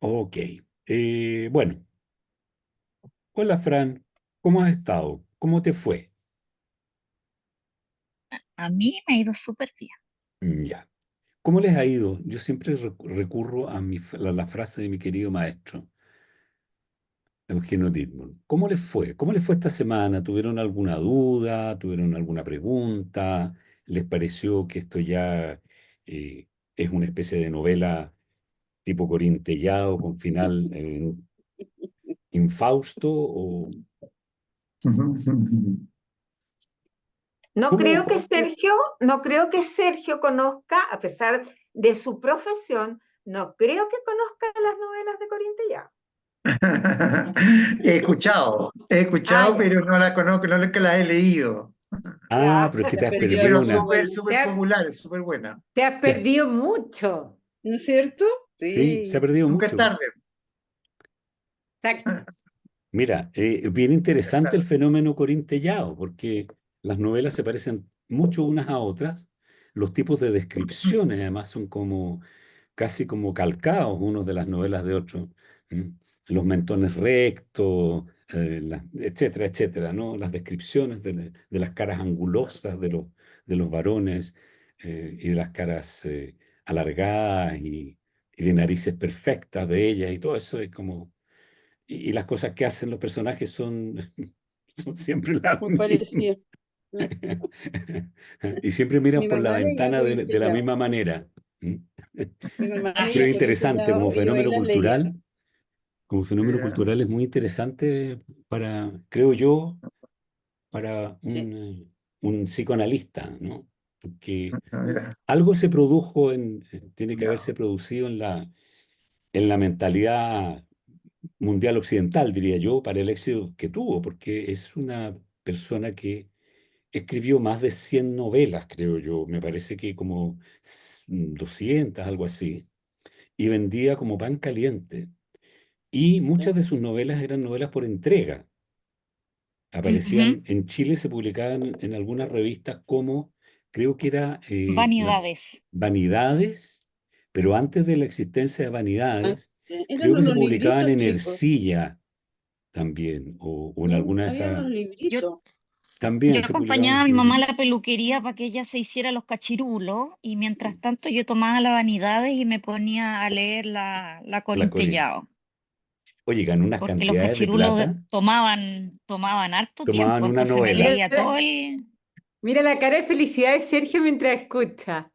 Ok. Bueno, hola Fran, ¿cómo has estado? ¿Cómo te fue? A mí me ha ido súper bien. Ya. ¿Cómo les ha ido? Yo siempre recurro a la frase de mi querido maestro, Eugenio Dittborn. ¿Cómo les fue? ¿Cómo les fue esta semana? ¿Tuvieron alguna duda? ¿Tuvieron alguna pregunta? ¿Les pareció que esto ya es una especie de novela tipo Corintellado con final infausto? ¿O No creo cómo? que Sergio, no creo que Sergio conozca, a pesar de su profesión, no creo que conozca las novelas de Corintellado. He Ah, escuchado, ya, pero no la conozco, no es que la he leído. Ah, ya, pero es que te has perfecto. perdido Pero una. Te, súper ha- popular, es súper buena. te has Te has- perdido mucho. ¿No es cierto? sí, se ha Sí. perdido Nunca es mucho. tarde. Exacto. Mira, bien Nunca es interesante el tarde. fenómeno corintellado, porque las novelas se parecen mucho unas a otras, los tipos de descripciones además son como casi como calcados unos de las novelas de otros. ¿M? Los mentones rectos, etcétera, etcétera, ¿no? Las descripciones de las caras angulosas de los varones y de las caras alargadas y de narices perfectas de ellas y todo eso es como y las cosas que hacen los personajes son, son siempre las Muy mismas. parecido. Ah, Y siempre miran Mi por la mamá leía ventana de la Corintellado. misma manera. ¿Mm? Mi mamá Pero leía es interesante, Corintellado y yo ahí las leía. como fenómeno Mira, cultural es muy interesante para, creo yo, para Sí. un psicoanalista, ¿no? Porque mira, algo se produjo tiene que mira. haberse producido en la mentalidad mundial occidental, diría yo, para el éxito que tuvo, porque es una persona que escribió más de 100 novelas, creo yo, me parece que como 200, algo así, y vendía como pan caliente. Y muchas Sí. de sus novelas eran novelas por entrega. Ujú. Aparecían en Chile, se publicaban en algunas revistas como, creo que era Vanidades. Vanidades, pero antes de la existencia de Ah, Vanidades, eran creo que se unos publicaban libritos en chicos. Ercilla también, o en Sí, alguna de había esas, unos Yo, libritos. también yo se publicaban acompañaba a los mi mamá a libritos. la peluquería para que ella se hiciera los cachirulos y mientras tanto yo tomaba las vanidades y me ponía a leer la La Corín. Corintellado, Oye, ganó unas porque los cantidades de cachirulos plata, tomaban harto tomaban tiempo, una entonces me novela. Mira, leía todo el... mira la cara de felicidad de Sergio mientras escucha.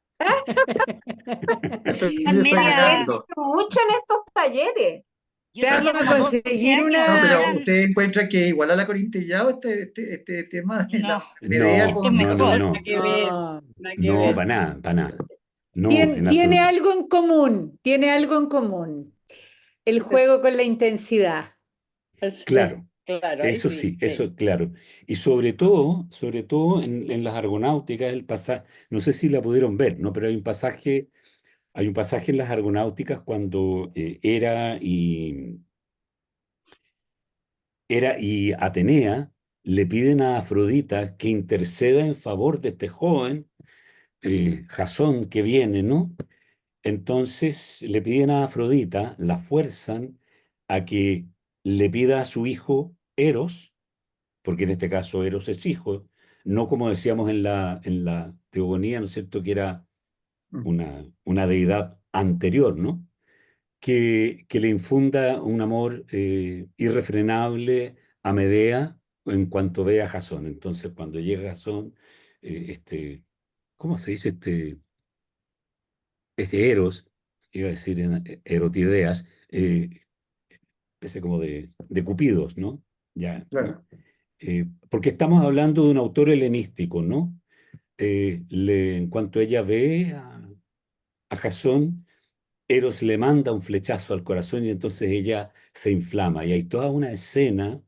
Me estoy Las Se aprende media, desayunando. mucho en estos talleres. yo Te tenía vamos a como 12 conseguir años No, y una. pero eran, usted encuentra que igual a la Corintellado este tema de no, la Medea No, este es con no, no, mejor. Jasón. Nada no, que ver, No. nada que no, ver. para nada, para nada. No, Tien- en tiene absoluto. algo en común, tiene algo en común. El juego con la intensidad. Claro, Claro, ahí eso sí, sí, sí. eso claro. Y sobre todo en las argonáuticas, el pasaje, no sé si la pudieron ver, ¿no? Pero hay un pasaje en las argonáuticas cuando Hera y Atenea le piden a Afrodita que interceda en favor de este joven, Jasón, que viene, ¿no? Entonces le piden a Afrodita, la fuerzan a que le pida a su hijo Eros, porque en este caso Eros es hijo, no como decíamos en la teogonía, ¿no es cierto?, que era una deidad anterior, ¿no? Que le infunda un amor irrefrenable a Medea en cuanto ve a Jasón. Entonces, cuando llega Jasón, ¿cómo se dice este Eros? Iba a decir Erotideas, especie como de Cupidos, ¿no? Ya, ¿no? Claro. Porque estamos hablando de un autor helenístico, ¿no? En cuanto ella ve a Jasón, Eros le manda un flechazo al corazón y entonces ella se inflama. Y hay toda una escena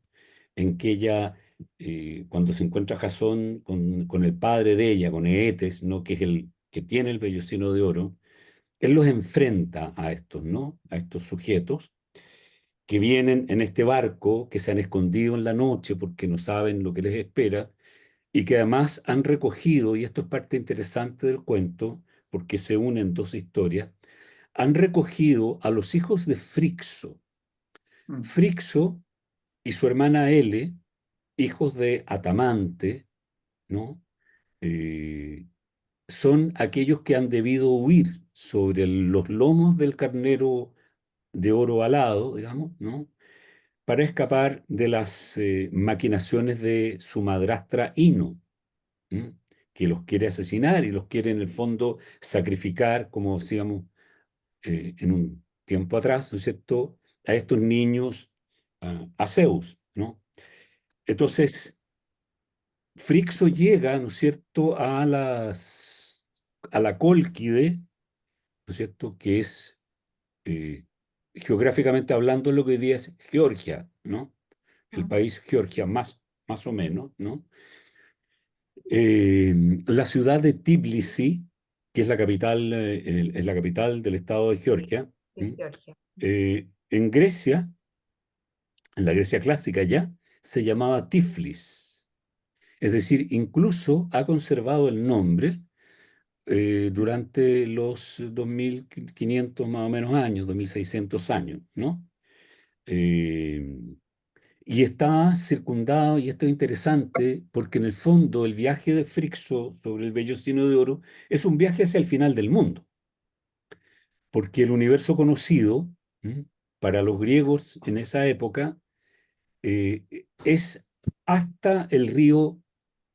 en que ella, cuando se encuentra Jasón con el padre de ella, con Eetes, ¿no? Que es el que tiene el vellocino de oro, él los enfrenta a estos, ¿no? A estos sujetos que vienen en este barco, que se han escondido en la noche porque no saben lo que les espera, y que además han recogido, y esto es parte interesante del cuento, porque se unen dos historias, han recogido a los hijos de Frixo. Mm. Frixo y su hermana Ele, hijos de Atamante, ¿no? Son aquellos que han debido huir sobre los lomos del carnero de oro alado, digamos, ¿no? Para escapar de las maquinaciones de su madrastra Ino, ¿m? Que los quiere asesinar y los quiere en el fondo sacrificar, como decíamos en un tiempo atrás, ¿no es cierto?, a estos niños, a Zeus, ¿no? Entonces, Frixo llega, ¿no es cierto?, a la Cólquide, ¿no es cierto?, que es, eh, geográficamente hablando, lo que hoy día es Georgia, ¿no? El país Georgia, más o menos, ¿no? La ciudad de Tbilisi, que es la capital del estado de Georgia, de Georgia. en Grecia, en la Grecia clásica ya, se llamaba Tiflis. Es decir, incluso ha conservado el nombre durante los 2500 más o menos años, 2600 años, ¿no? Eh, y está circundado, y esto es interesante, porque en el fondo el viaje de Frixo sobre el vellocino de oro es un viaje hacia el final del mundo, porque el universo conocido, ¿m? Para los griegos en esa época, eh, es hasta el río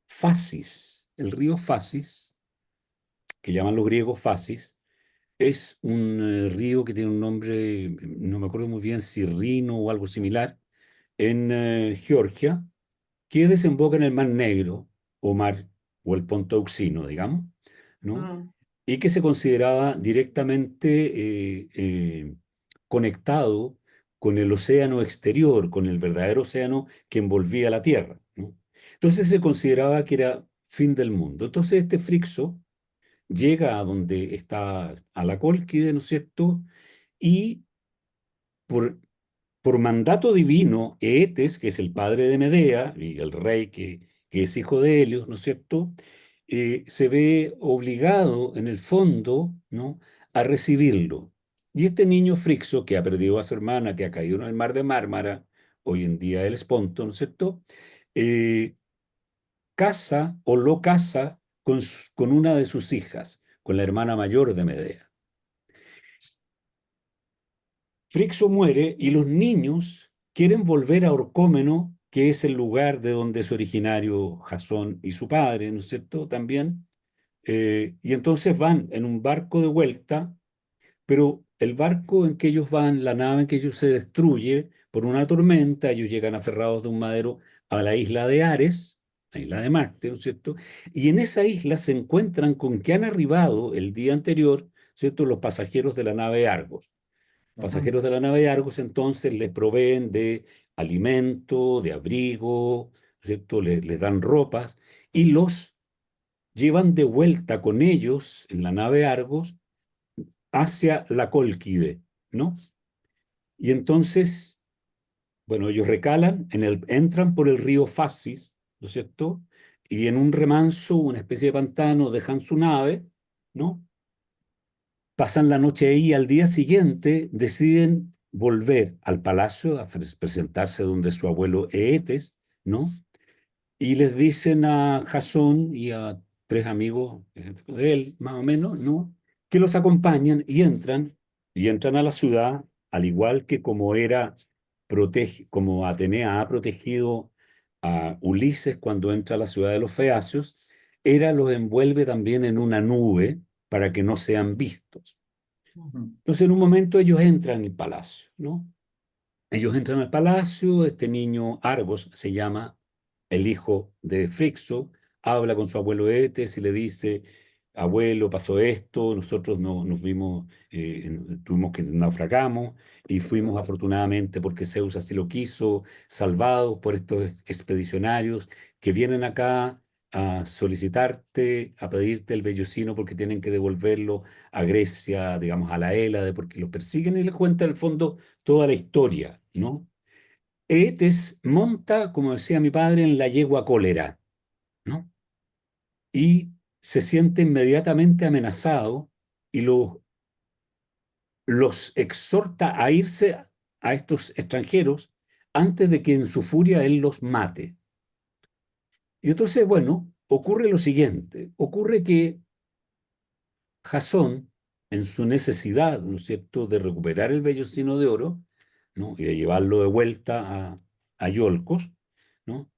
Fasis. El río Fasis, que llaman los griegos Fasis, es un río que tiene un nombre, no me acuerdo muy bien si Rino o algo similar, en Georgia, que desemboca en el Mar Negro o el Ponto Euxino, digamos, ¿no? Mm. Y que se consideraba directamente conectado con el océano exterior, con el verdadero océano que envolvía la Tierra, ¿no? Entonces se consideraba que era fin del mundo. Entonces este Frixo llega a donde está a la Cólquide, ¿no es cierto? Y por, por mandato divino, Eetes, que es el padre de Medea, y el rey que es hijo de Helios, ¿no es cierto?, se ve obligado, en el fondo, ¿no?, a recibirlo. Y este niño Frixo, que ha perdido a su hermana, que ha caído en el mar de Mármara, hoy en día el Esponto, ¿no es cierto?, eh, casa o lo casa con una de sus hijas, con la hermana mayor de Medea. Frixo muere y los niños quieren volver a Orcómeno, que es el lugar de donde es originario Jasón y su padre, ¿no es cierto? También. Y entonces van en un barco de vuelta, pero el barco en que ellos van, la nave en que ellos se destruye por una tormenta, ellos llegan aferrados de un madero a la isla de Ares, la isla de Marte, ¿no es cierto? Y en esa isla se encuentran con que han arribado el día anterior, ¿cierto?, los pasajeros de la nave Argos. Pasajeros de la nave de Argos entonces les proveen de alimento, de abrigo, ¿cierto? Les dan ropas y los llevan de vuelta con ellos en la nave Argos hacia la Cólquide, ¿no? Y entonces, bueno, ellos recalan, entran por el río Fasis, ¿no es cierto? Y en un remanso, una especie de pantano, dejan su nave, ¿no? Pasan la noche ahí y al día siguiente deciden volver al palacio a presentarse donde su abuelo Eetes, ¿no? Y les dicen a Jasón y a tres amigos de él, más o menos, ¿no?, que los acompañan y entran a la ciudad, al igual que como Atenea ha protegido a Ulises cuando entra a la ciudad de los Feacios, Hera los envuelve también en una nube para que no sean vistos. Entonces, en un momento ellos entran en el palacio, ¿no? Ellos entran al palacio, este niño Argos se llama, el hijo de Frixo, habla con su abuelo Eetes y le dice: abuelo, pasó esto, nosotros no, nos vimos, tuvimos que naufragamos y fuimos afortunadamente, porque Zeus así lo quiso, salvados por estos expedicionarios que vienen acá a solicitarte, a pedirte el vellocino porque tienen que devolverlo a Grecia, digamos, a la Hélade, porque los persiguen, y les cuenta en el fondo toda la historia, ¿no? Eetes monta, como decía mi padre, en la yegua cólera, ¿no? Y se siente inmediatamente amenazado y los exhorta a irse a estos extranjeros antes de que en su furia él los mate. Y entonces, bueno, ocurre lo siguiente, ocurre que Jasón, en su necesidad, ¿no es cierto?, de recuperar el vellocino de oro, ¿no?, y de llevarlo de vuelta a Iolcos, ¿no?,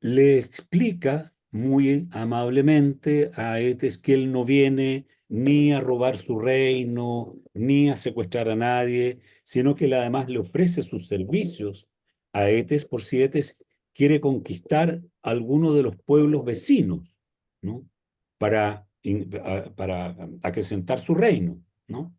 le explica muy amablemente a Etes que él no viene ni a robar su reino, ni a secuestrar a nadie, sino que él además le ofrece sus servicios a Etes por si Etes quiere conquistar alguno de los pueblos vecinos, ¿no?, para acrecentar su reino, ¿no?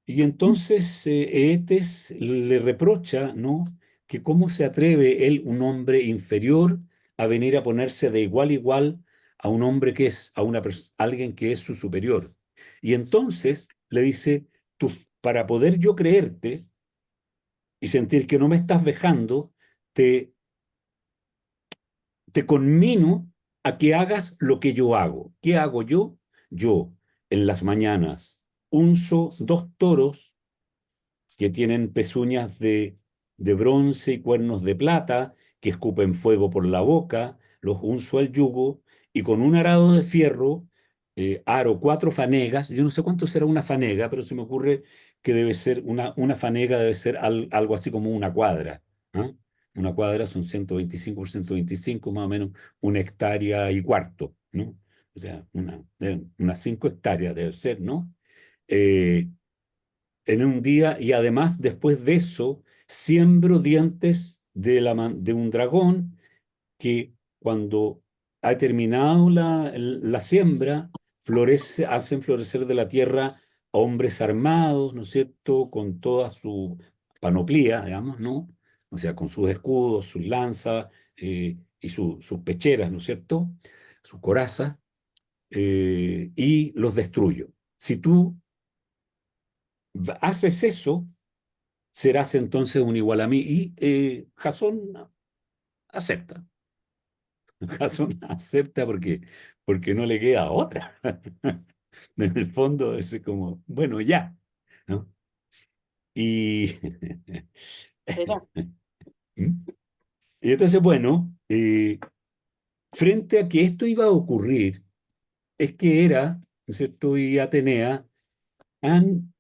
Y entonces Eetes le reprocha, ¿no?, que cómo se atreve él, un hombre inferior, a venir a ponerse de igual a igual a un hombre que es, alguien que es su superior. Y entonces le dice, tú, para poder yo creerte y sentir que no me estás vejando, te conmino a que hagas lo que yo hago. ¿Qué hago yo? Yo, en las mañanas, unzo 2 toros que tienen pezuñas de bronce y cuernos de plata, que escupen fuego por la boca, los unzo al yugo, y con un arado de fierro aro 4 fanegas. Yo no sé cuánto será una fanega, pero se me ocurre que debe ser una fanega, debe ser algo así como una cuadra. ¿Ah? Una cuadra son 125 por 125, más o menos 1,25 hectáreas, ¿no? O sea, unas 5 hectáreas debe ser, ¿no? Eh, en un día, y además después de eso siembro dientes de un dragón que cuando ha terminado la siembra, hacen florecer de la tierra a hombres armados, ¿no es cierto?, con toda su panoplia, digamos, ¿no? O sea, con sus escudos, sus lanzas y sus pecheras, ¿no es cierto?, sus corazas, y los destruyo. Si tú haces eso, serás entonces un igual a mí. Y Jasón acepta. Jasón acepta porque no le queda otra. En el fondo es como, bueno, ya, ¿no? Y, Será. y entonces, bueno, frente a que esto iba a ocurrir, es que Hera, ¿no es cierto?, y Atenea han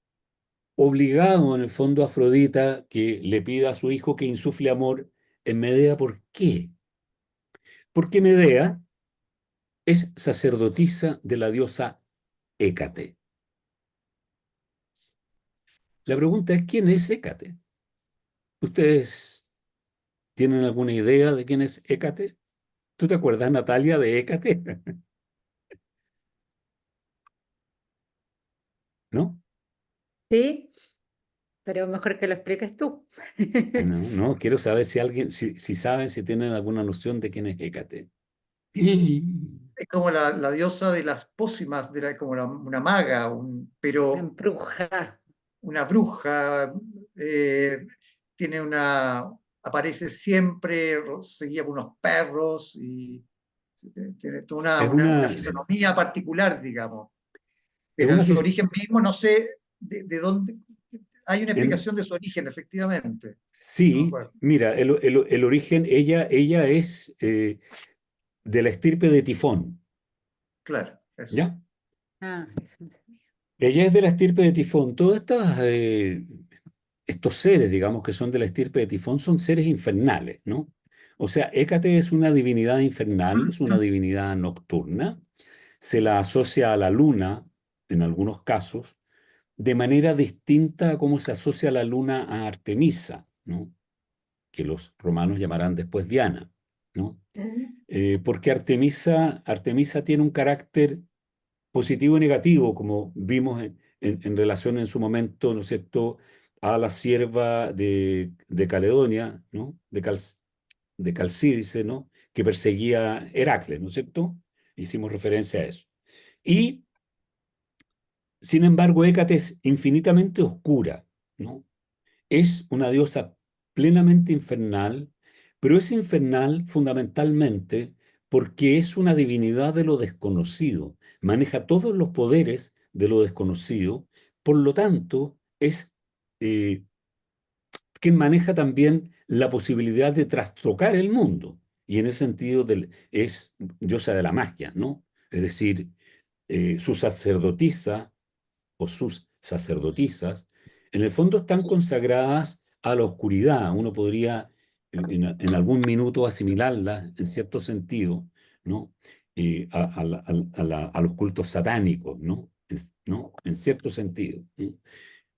obligado en el fondo a Afrodita que le pida a su hijo que insufle amor en Medea. ¿Por qué? Porque Medea es sacerdotisa de la diosa Hécate. La pregunta es, ¿quién es Hécate? ¿Ustedes tienen alguna idea de quién es Hécate? ¿Tú te acuerdas, Natalia, de Hécate? ¿No? Sí, pero mejor que lo expliques tú. No, no, quiero saber si saben, si tienen alguna noción de quién es Hécate. Es como la diosa de las pócimas, como una maga, pero Una bruja. una bruja, tiene aparece siempre seguida por unos perros y tiene toda Es una una, fisonomía particular, digamos. es Pero en una, su fis- origen mismo no sé de dónde. Hay una en- explicación de su origen, efectivamente. No me sí, acuerdo. mira, el origen, ella es de la estirpe de Tifón, Claro, eso. ¿ya? Ah, eso no sabía. Ella es de la estirpe de Tifón. Todos estos seres, digamos, que son de la estirpe de Tifón, son seres infernales, ¿no? O sea, Hécate es una divinidad infernal, es una divinidad nocturna, se la asocia a la luna, en algunos casos, de manera distinta a cómo se asocia la luna a Artemisa, ¿no?, que los romanos llamarán después Diana, ¿no? Porque Artemisa tiene un carácter positivo y negativo, como vimos en relación en su momento, ¿no es cierto?, a la sierva de Caledonia, ¿no?, de Calcídice, ¿no?, que perseguía a Heracles, ¿no es cierto? Hicimos referencia a eso. Y, sin embargo, Hécate es infinitamente oscura, ¿no? Es una diosa plenamente infernal, pero es infernal fundamentalmente porque es una divinidad de lo desconocido, maneja todos los poderes de lo desconocido, por lo tanto, es quien maneja también la posibilidad de trastocar el mundo. Y en ese sentido es diosa de la magia, ¿no? Es decir, su sacerdotisa o sus sacerdotisas, en el fondo están consagradas a la oscuridad. Uno podría en algún minuto asimilarlas, en cierto sentido, ¿no? A los cultos satánicos, ¿no? ¿No? En cierto sentido, ¿no?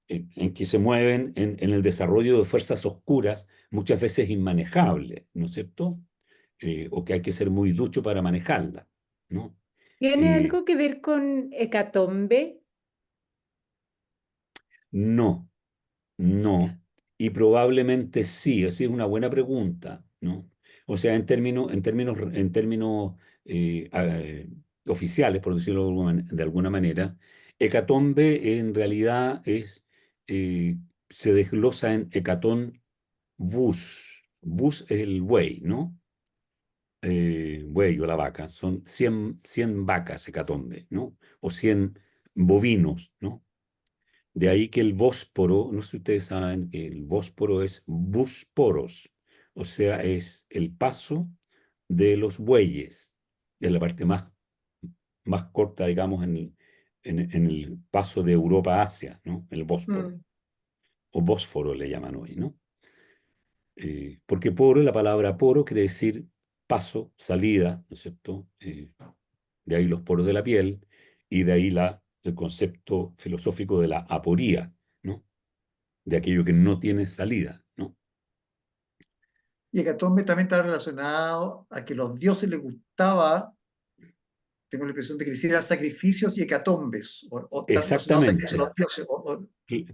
En que se mueven en el desarrollo de fuerzas oscuras, muchas veces inmanejables, ¿no es cierto? O que hay que ser muy ducho para manejarlas, ¿no? ¿Tiene Eh, algo que ver con hecatombe? no, Ya. no, y probablemente sí, así es una buena pregunta, ¿no? O sea, en términos oficiales, por decirlo de alguna manera, hecatombe en realidad se desglosa en hecatón bus. Bus es el buey, ¿no? Buey o la vaca. Son 100 vacas hecatombe, ¿no? O 100 bovinos, ¿no? De ahí que el Bósforo, no sé si ustedes saben que el Bósforo es busporos, o sea, es el paso de los bueyes, es la parte más corta, digamos, en el paso de Europa a Asia, ¿no? El Bósforo, Mm. o Bósforo le llaman hoy, ¿no? Porque poro, la palabra poro quiere decir paso, salida, ¿no es cierto? De ahí los poros de la piel y de ahí el concepto filosófico de la aporía, ¿no? De aquello que no tiene salida, ¿no? Y hecatombe también está relacionado a que los dioses les gustaba, tengo la impresión de que le hicieran sacrificios y hecatombes, o están relacionados a sacrificios a Exactamente. los dioses.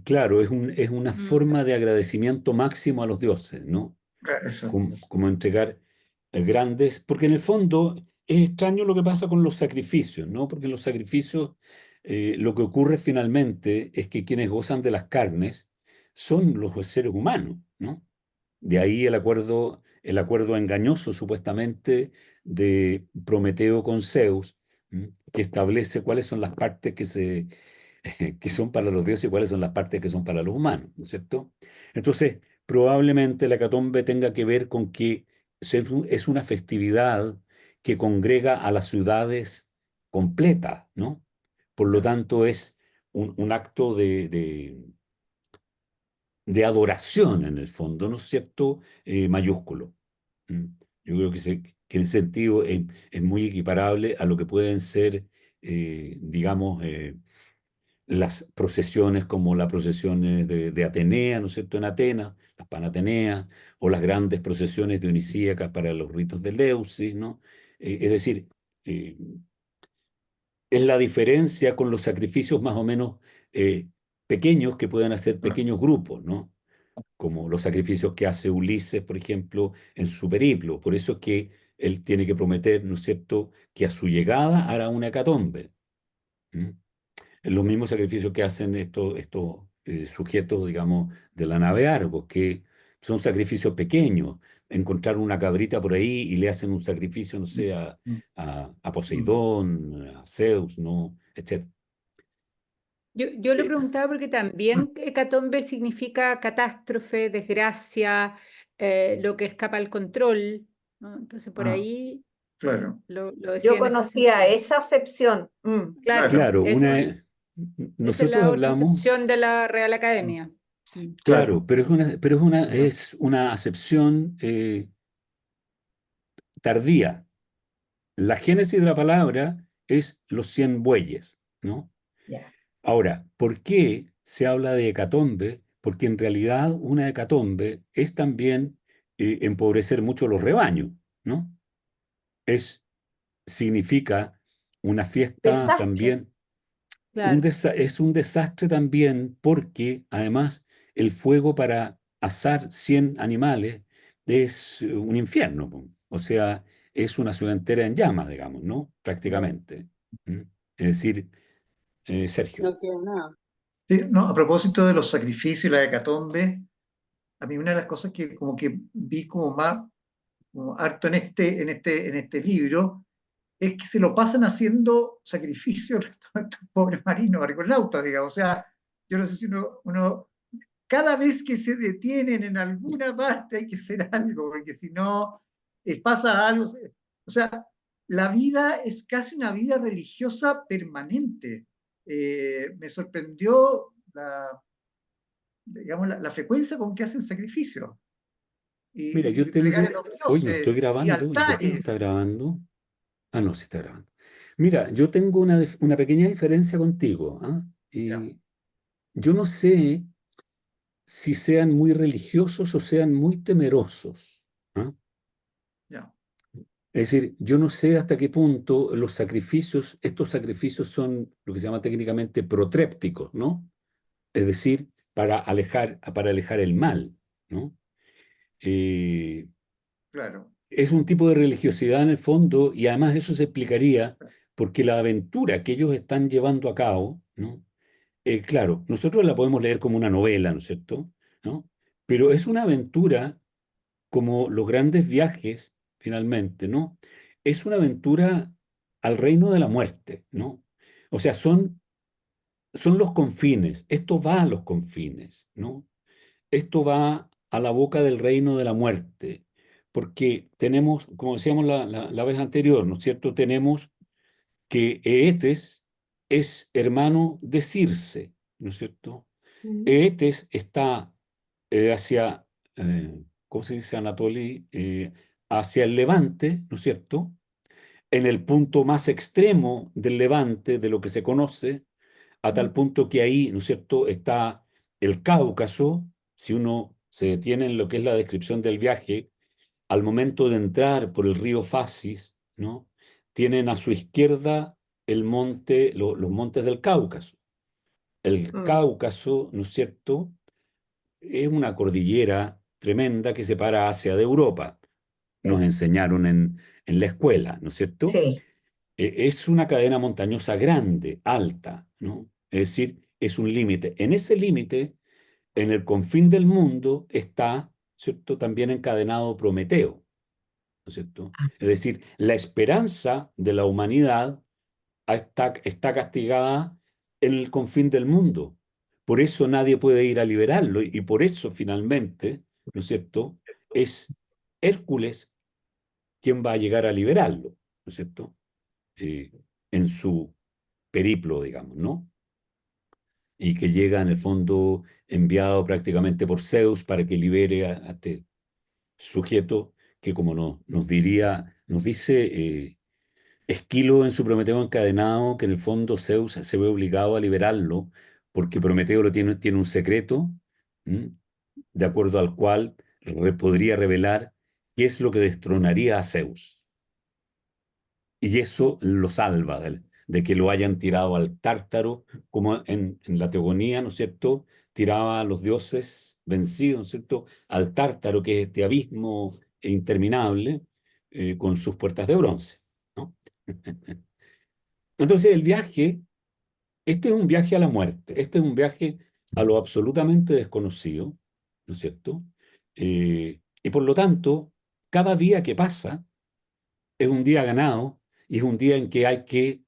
Claro, es una Mm. forma de agradecimiento máximo a los dioses, ¿no? Eso, Como entregar grandes, porque en el fondo es extraño lo que pasa con los sacrificios, ¿no? Porque en los sacrificios lo que ocurre finalmente es que quienes gozan de las carnes son los seres humanos, ¿no? De ahí el acuerdo engañoso supuestamente de Prometeo con Zeus, ¿m? Que establece cuáles son las partes que son para los dioses y cuáles son las partes que son para los humanos, ¿no es cierto? Entonces, probablemente la hecatombe tenga que ver con que es una festividad que congrega a las ciudades completas, ¿no? Por lo tanto, es un acto de adoración en el fondo, ¿no es cierto? Mayúsculo. ¿Mm? Yo creo que en ese sentido es muy equiparable a lo que pueden ser, digamos, las procesiones como las procesiones de Atenea, ¿no es cierto?, en Atenas, las Panateneas, o las grandes procesiones dionisíacas para los ritos de Leusis, ¿no? Es decir, eh, es la diferencia con los sacrificios más o menos pequeños que pueden hacer pequeños grupos, ¿no? Como los sacrificios que hace Ulises, por ejemplo, en su periplo. Por eso es que él tiene que prometer, ¿no es cierto?, que a su llegada hará una hecatombe. ¿Mm? Los mismos sacrificios que hacen estos sujetos, digamos, de la nave Argos, que son sacrificios pequeños. Encontrar una cabrita por ahí y le hacen un sacrificio, no sé, a Poseidón, a Zeus, ¿no? Etc. Yo lo preguntaba porque también hecatombe significa catástrofe, desgracia, lo que escapa al control, ¿no? Entonces por ahí claro, lo decía Yo en ese conocía sentido. esa acepción. Claro, claro. Claro, esa es nosotros la otra hablamos, acepción de la Real Academia. Mm. claro, Claro. pero es una acepción tardía. La génesis de la palabra es los 100 bueyes, ¿no? Ya. Ahora, ¿por qué se habla de hecatombe? Porque en realidad una hecatombe es también empobrecer mucho los rebaños, ¿no? Es, significa una fiesta Desastre. también, Claro. es un desastre también porque además el fuego para asar 100 animales es un infierno, po. O sea, es una ciudad entera en llamas, digamos, ¿no? Prácticamente. ¿Mm? Es decir, Sergio. No queda nada. Sí, no, a propósito de los sacrificios y la hecatombe, a mí una de las cosas que como que vi como más, como harto en este libro, es que se lo pasan haciendo sacrificios a estos pobres marinos, argonautas, digamos. O sea, yo no sé si cada vez que se detienen en alguna parte hay que hacer algo, porque si no, pasa algo. O sea, la vida es casi una vida religiosa permanente. Me sorprendió digamos, la frecuencia con que hacen sacrificios Mira, y yo plegar a tengo, los hoy no estoy dioses y grabando, ¿y por qué no está altares. grabando? Ah, no, sí está grabando. Mira, yo tengo una pequeña diferencia contigo, ¿ah? Ya, Y yo no sé si sean muy religiosos o sean muy temerosos, ¿ah? ya, Es decir, yo no sé hasta qué punto estos sacrificios son lo que se llama técnicamente protrépticos, ¿no? Es decir, para alejar el mal, ¿no? Eh, claro. es un tipo de religiosidad en el fondo y además eso se explicaría porque la aventura que ellos están llevando a cabo, ¿no? Claro, nosotros la podemos leer como una novela, ¿no es cierto? ¿No? Pero es una aventura como los grandes viajes, finalmente, ¿no? Es una aventura al reino de la muerte, ¿no? O sea, son los confines, esto va a los confines, ¿no? Esto va a la boca del reino de la muerte, porque tenemos, como decíamos la vez anterior, ¿no es cierto? Tenemos que Eetes es hermano de Circe, ¿no es cierto? Mm. Eetes está hacia, ¿cómo se dice, Anatoli? Hacia el levante, ¿no es cierto? En el punto más extremo del levante, de lo que se conoce, a tal punto que ahí, ¿no es cierto?, está el Cáucaso. Si uno se detiene en lo que es la descripción del viaje, al momento de entrar por el río Fasis, ¿no? Tienen a su izquierda los montes del Cáucaso. El Mm. Cáucaso, ¿no es cierto?, es una cordillera tremenda que separa Asia de Europa. Nos Sí. enseñaron en la escuela, ¿no es cierto? Sí. Es una cadena montañosa grande, alta, ¿no? Es decir, es un límite. En ese límite, en el confín del mundo, está, ¿cierto?, también encadenado Prometeo, ¿no es cierto? Es decir, la esperanza de la humanidad está castigada en el confín del mundo. Por eso nadie puede ir a liberarlo y por eso finalmente, ¿no es cierto?, es Hércules quien va a llegar a liberarlo, ¿no es cierto?, Eh, en su periplo, digamos, ¿no? Y que llega en el fondo enviado prácticamente por Zeus para que libere a este sujeto que, como nos dice Esquilo en su Prometeo encadenado, que en el fondo Zeus se ve obligado a liberarlo porque Prometeo tiene un secreto, ¿m? De acuerdo al cual podría revelar qué es lo que destronaría a Zeus. Y eso lo salva de que lo hayan tirado al Tártaro, como en la teogonía, ¿no es cierto? Tiraba a los dioses vencidos, ¿no es cierto?, al Tártaro, que es este abismo interminable, con sus puertas de bronce, ¿no? Entonces este es un viaje a la muerte, este es un viaje a lo absolutamente desconocido, ¿no es cierto? Y por lo tanto, cada día que pasa es un día ganado y es un día en que hay que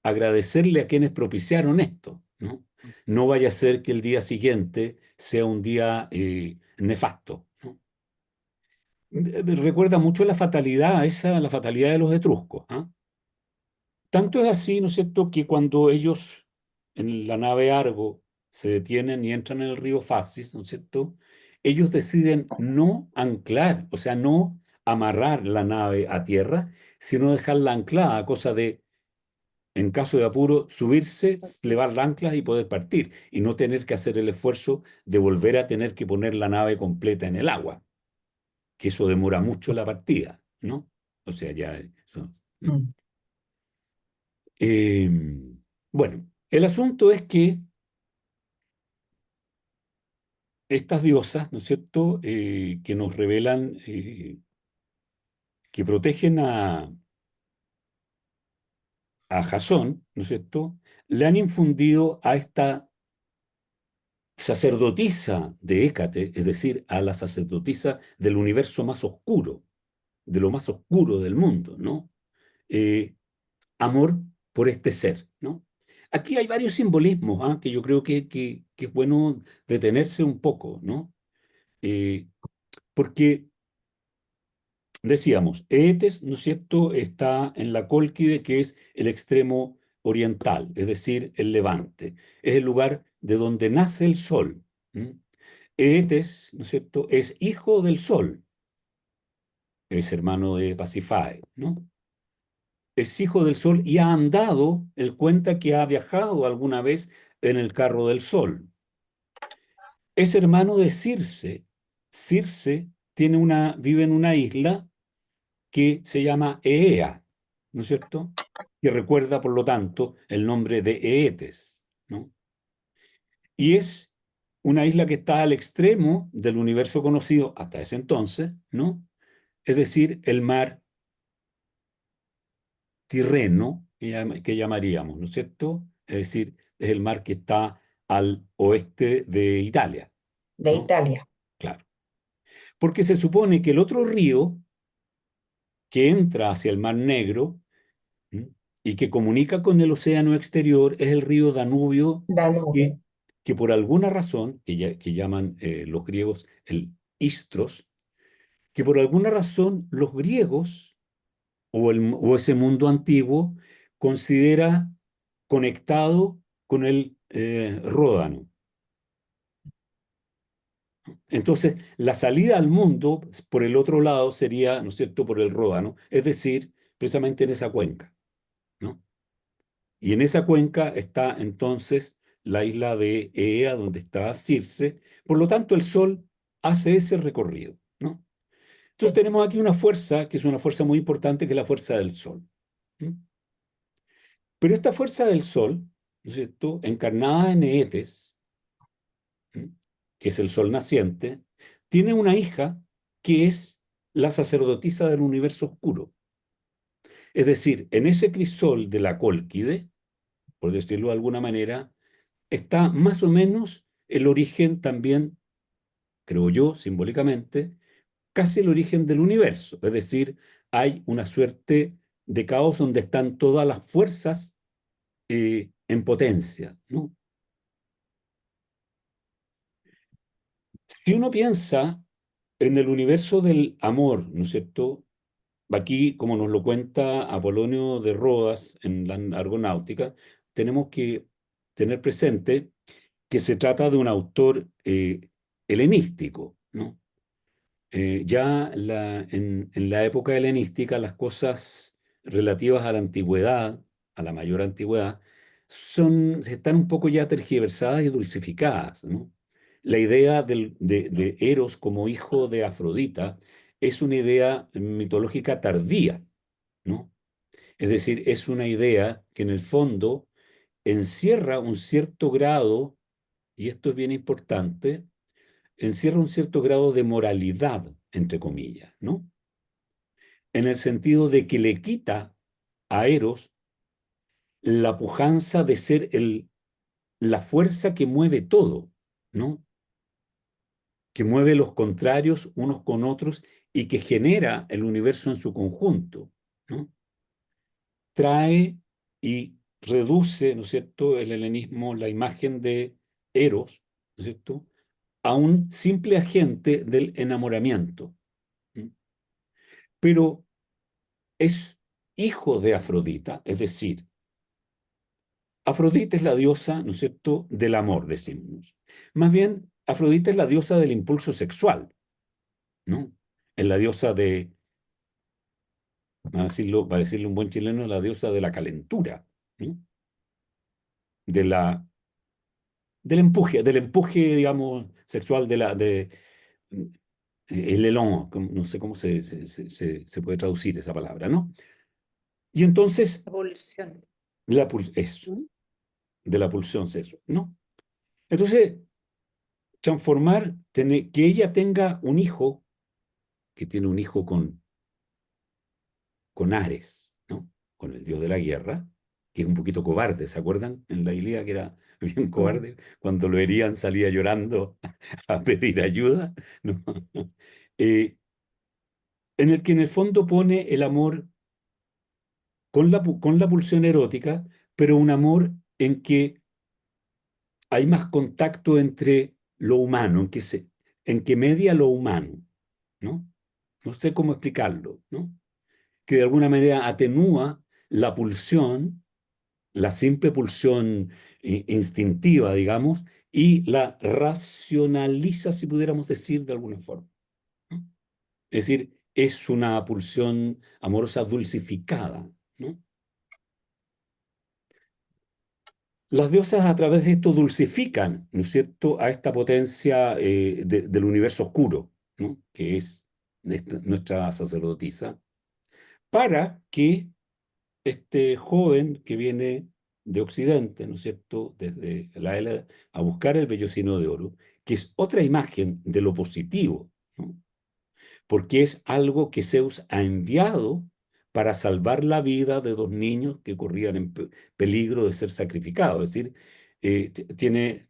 agradecerle a quienes propiciaron esto, ¿no? No vaya a ser que el día siguiente sea un día nefasto, ¿no? Recuerda mucho la fatalidad de los etruscos, ¿ah? Tanto es así, ¿no es cierto?, que cuando ellos en la nave Argo se detienen y entran en el río Fasis, ¿no es cierto?, ellos deciden no anclar, o sea, no amarrar la nave a tierra, sino dejarla anclada, cosa de, en caso de apuro, subirse, levar las anclas y poder partir, y no tener que hacer el esfuerzo de volver a tener que poner la nave completa en el agua, que eso demora mucho la partida, ¿no? O sea, ya eso. Mm. Eh, bueno, el asunto es que estas diosas, ¿no es cierto?, que nos revelan, que protegen a Jasón, ¿no es cierto?, le han infundido a esta sacerdotisa de Hécate, es decir, a la sacerdotisa del universo más oscuro, de lo más oscuro del mundo, ¿no? Eh, Amor por este ser, ¿no? aquí hay varios simbolismos, ¿ah? Que yo creo que es bueno detenerse un poco, ¿no? Porque decíamos, Eetes, ¿no es cierto?, está en la Cólquide, que es el extremo oriental, es decir, el levante. Es el lugar de donde nace el sol. ¿M? Eetes, ¿no es cierto?, es hijo del sol, es hermano de Pasífae, ¿no? Es hijo del sol y ha andado, él cuenta que ha viajado alguna vez en el carro del sol. Es hermano de Circe. Circe vive en una isla que se llama Eea, ¿no es cierto? Que recuerda, por lo tanto, el nombre de Eetes, ¿no? Y es una isla que está al extremo del universo conocido hasta ese entonces, ¿no? Es decir, el mar Tirreno, que llamaríamos, ¿no es cierto? Es decir, es el mar que está al oeste de Italia, De ¿no? Italia. Claro. Porque se supone que el otro río que entra hacia el Mar Negro, ¿m? Y que comunica con el océano exterior es el río Danubio, Danubio. que, que por alguna razón, que llaman los griegos el Istros, que por alguna razón los griegos o ese mundo antiguo considera conectado con el Ródano. Entonces, la salida al mundo por el otro lado sería, ¿no es cierto?, por el Ródano, es decir, precisamente en esa cuenca, ¿no? Y en esa cuenca está entonces la isla de Eea, donde está Circe. Por lo tanto, el Sol hace ese recorrido, ¿no? Entonces Sí. tenemos aquí una fuerza, que es una fuerza muy importante, que es la fuerza del Sol. ¿M? Pero esta fuerza del Sol, ¿no es cierto?, encarnada en Eetes, ¿m? Que es el Sol naciente, tiene una hija que es la sacerdotisa del universo oscuro. Es decir, en ese crisol de la Cólquide, por decirlo de alguna manera, está más o menos el origen también, creo yo, simbólicamente, casi el origen del universo. Es decir, hay una suerte de caos donde están todas las fuerzas en potencia, ¿no? Si uno piensa en el universo del amor, ¿no es cierto? Aquí, como nos lo cuenta Apolonio de Rodas en la Argonáutica, tenemos que tener presente que se trata de un autor helenístico, ¿no? En la época helenística las cosas relativas a la antigüedad, a la mayor antigüedad, están un poco ya tergiversadas y dulcificadas, ¿no? La idea de Eros como hijo de Afrodita es una idea mitológica tardía, ¿no? Es decir, es una idea que en el fondo encierra un cierto grado, y esto es bien importante, encierra un cierto grado de moralidad, entre comillas, ¿no? En el sentido de que le quita a Eros la pujanza de ser la fuerza que mueve todo, ¿no? Que mueve los contrarios unos con otros y que genera el universo en su conjunto, ¿no? Trae y reduce, ¿no es cierto?, el helenismo, la imagen de Eros, ¿no es cierto?, a un simple agente del enamoramiento. ¿M? Pero es hijo de Afrodita, es decir, Afrodita es la diosa, ¿no es cierto?, del amor, decimos. Más bien, Afrodita es la diosa del impulso sexual, ¿no? Es la diosa de, para decirlo un buen chileno, la diosa de la calentura, ¿no? De la, del empuje, digamos, sexual, el elón, no sé cómo se puede traducir esa palabra, ¿no? Y entonces, Evolución. eso, ¿Mm? de la pulsión sexual, ¿no? Entonces, que ella tenga un hijo, que tiene un hijo con Ares, ¿no? Con el dios de la guerra, que es un poquito cobarde, ¿se acuerdan? En la Ilíada que era bien cobarde, cuando lo herían salía llorando a pedir ayuda, ¿no? Eh, en el que en el fondo pone el amor con la pulsión erótica, pero un amor en que hay más contacto entre lo humano, en que media lo humano, ¿no? No sé cómo explicarlo, ¿no? Que de alguna manera atenúa la pulsión, la simple pulsión instintiva, digamos, y la racionaliza, si pudiéramos decir de alguna forma, ¿no? Es decir, es una pulsión amorosa dulcificada, ¿no? Las diosas a través de esto dulcifican, ¿no es cierto?, a esta potencia del universo oscuro, ¿no?, que es nuestra sacerdotisa, para que este joven que viene de Occidente, ¿no es cierto?, desde la era, a buscar el vellocino de oro, que es otra imagen de lo positivo, ¿no?, porque es algo que Zeus ha enviado para salvar la vida de dos niños que corrían en peligro de ser sacrificados. Es decir, tiene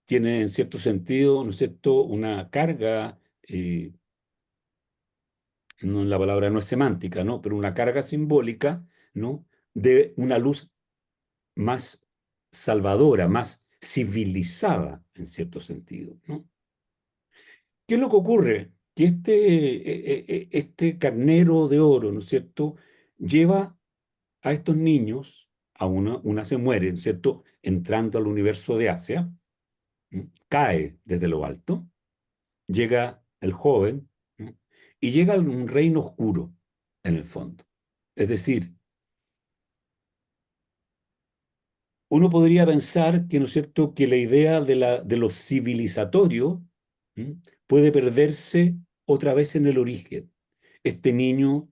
en cierto sentido, ¿no es cierto?, una carga, no, la palabra no es semántica, ¿no?, pero una carga simbólica, ¿no?, de una luz más salvadora, más civilizada, en cierto sentido, ¿no? ¿Qué es lo que ocurre? Que este carnero de oro, ¿no es cierto?, lleva a estos niños, una se muere, ¿no es cierto?, entrando al universo de Asia, cae desde lo alto, llega el joven, ¿no?, y llega a un reino oscuro, en el fondo. Es decir, uno podría pensar que, ¿no es cierto?, que la idea de lo civilizatorio puede perderse otra vez en el origen. Este niño,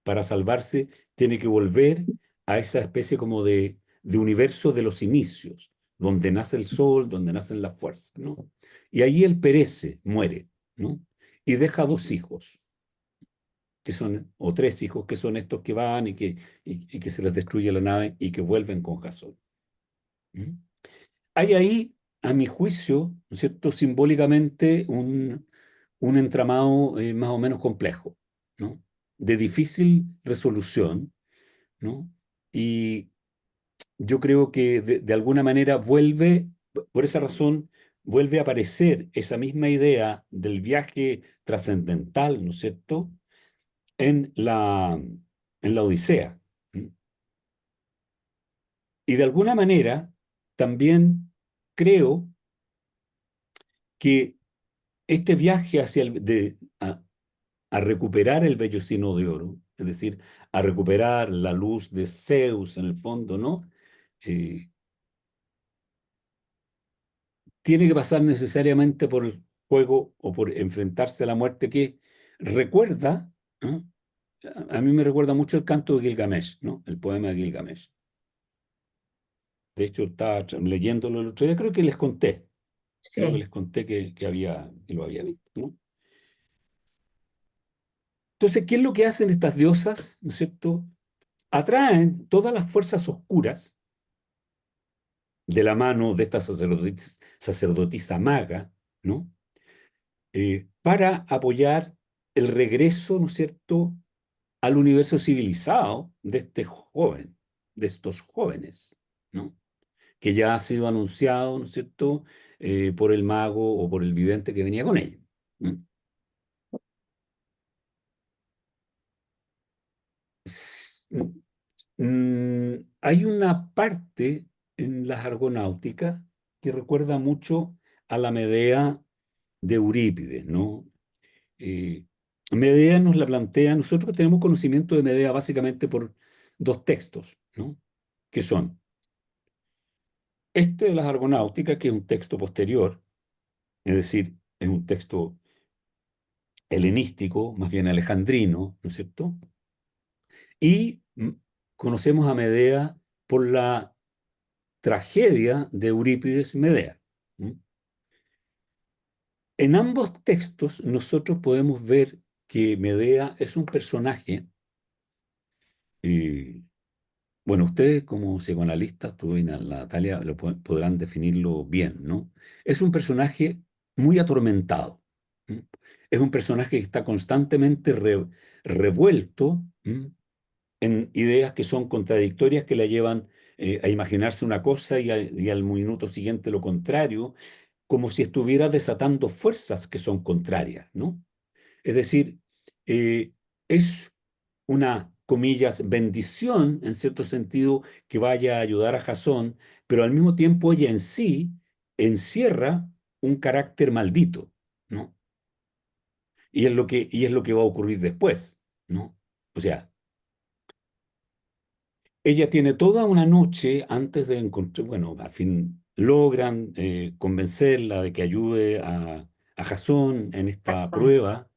para salvarse, tiene que volver a esa especie como de universo de los inicios, donde nace el sol, donde nacen las fuerzas, ¿no? Y ahí él perece, muere, ¿no? Y deja dos hijos, que son, o tres hijos, que son estos que van y que se les destruye la nave y que vuelven con Jasón. Hay ahí, a mi juicio, ¿no es cierto?, simbólicamente un entramado más o menos complejo, ¿no?, de difícil resolución, ¿no? Y yo creo que de alguna manera vuelve, por esa razón, vuelve a aparecer esa misma idea del viaje trascendental, ¿no es cierto?, en la Odisea. Y de alguna manera también creo que este viaje a recuperar el vellocino de oro, es decir, a recuperar la luz de Zeus en el fondo, ¿no?, tiene que pasar necesariamente por el juego o por enfrentarse a la muerte que recuerda, ¿no?, a mí me recuerda mucho el canto de Gilgamesh, ¿no?, el poema de Gilgamesh. De hecho, estaba leyéndolo el otro día, creo que les conté. Creo que Sí. les conté que lo había visto, ¿no? Entonces, ¿qué es lo que hacen estas diosas? ¿No es cierto? Atraen todas las fuerzas oscuras de la mano de esta sacerdotisa maga, ¿no?, para apoyar el regreso, ¿no es cierto?, al universo civilizado de este joven, de estos jóvenes, ¿no?, que ya ha sido anunciado, ¿no es cierto?, por el mago o por el vidente que venía con ellos, ¿no? Hay una parte en las Argonáuticas que recuerda mucho a la Medea de Eurípides, ¿no? Medea nos la plantea, nosotros tenemos conocimiento de Medea básicamente por dos textos, ¿no?, que son este de las Argonáuticas, que es un texto posterior, es decir, es un texto helenístico, más bien alejandrino, ¿no es cierto? Y conocemos a Medea por la tragedia de Eurípides y Medea. En ambos textos nosotros podemos ver que Medea es un personaje, bueno, ustedes como psicoanalistas, tú y Natalia, podrán definirlo bien, ¿no? Es un personaje muy atormentado. Es un personaje que está constantemente revuelto en ideas que son contradictorias, que la llevan a imaginarse una cosa y al minuto siguiente lo contrario, como si estuviera desatando fuerzas que son contrarias, ¿no? Es decir, es una, comillas, bendición, en cierto sentido, que vaya a ayudar a Jasón, pero al mismo tiempo ella en sí encierra un carácter maldito, ¿no? Y es lo que va a ocurrir después, ¿no? O sea, ella tiene toda una noche antes de encontrar, bueno, al fin logran convencerla de que ayude a Jasón en esta Razón. prueba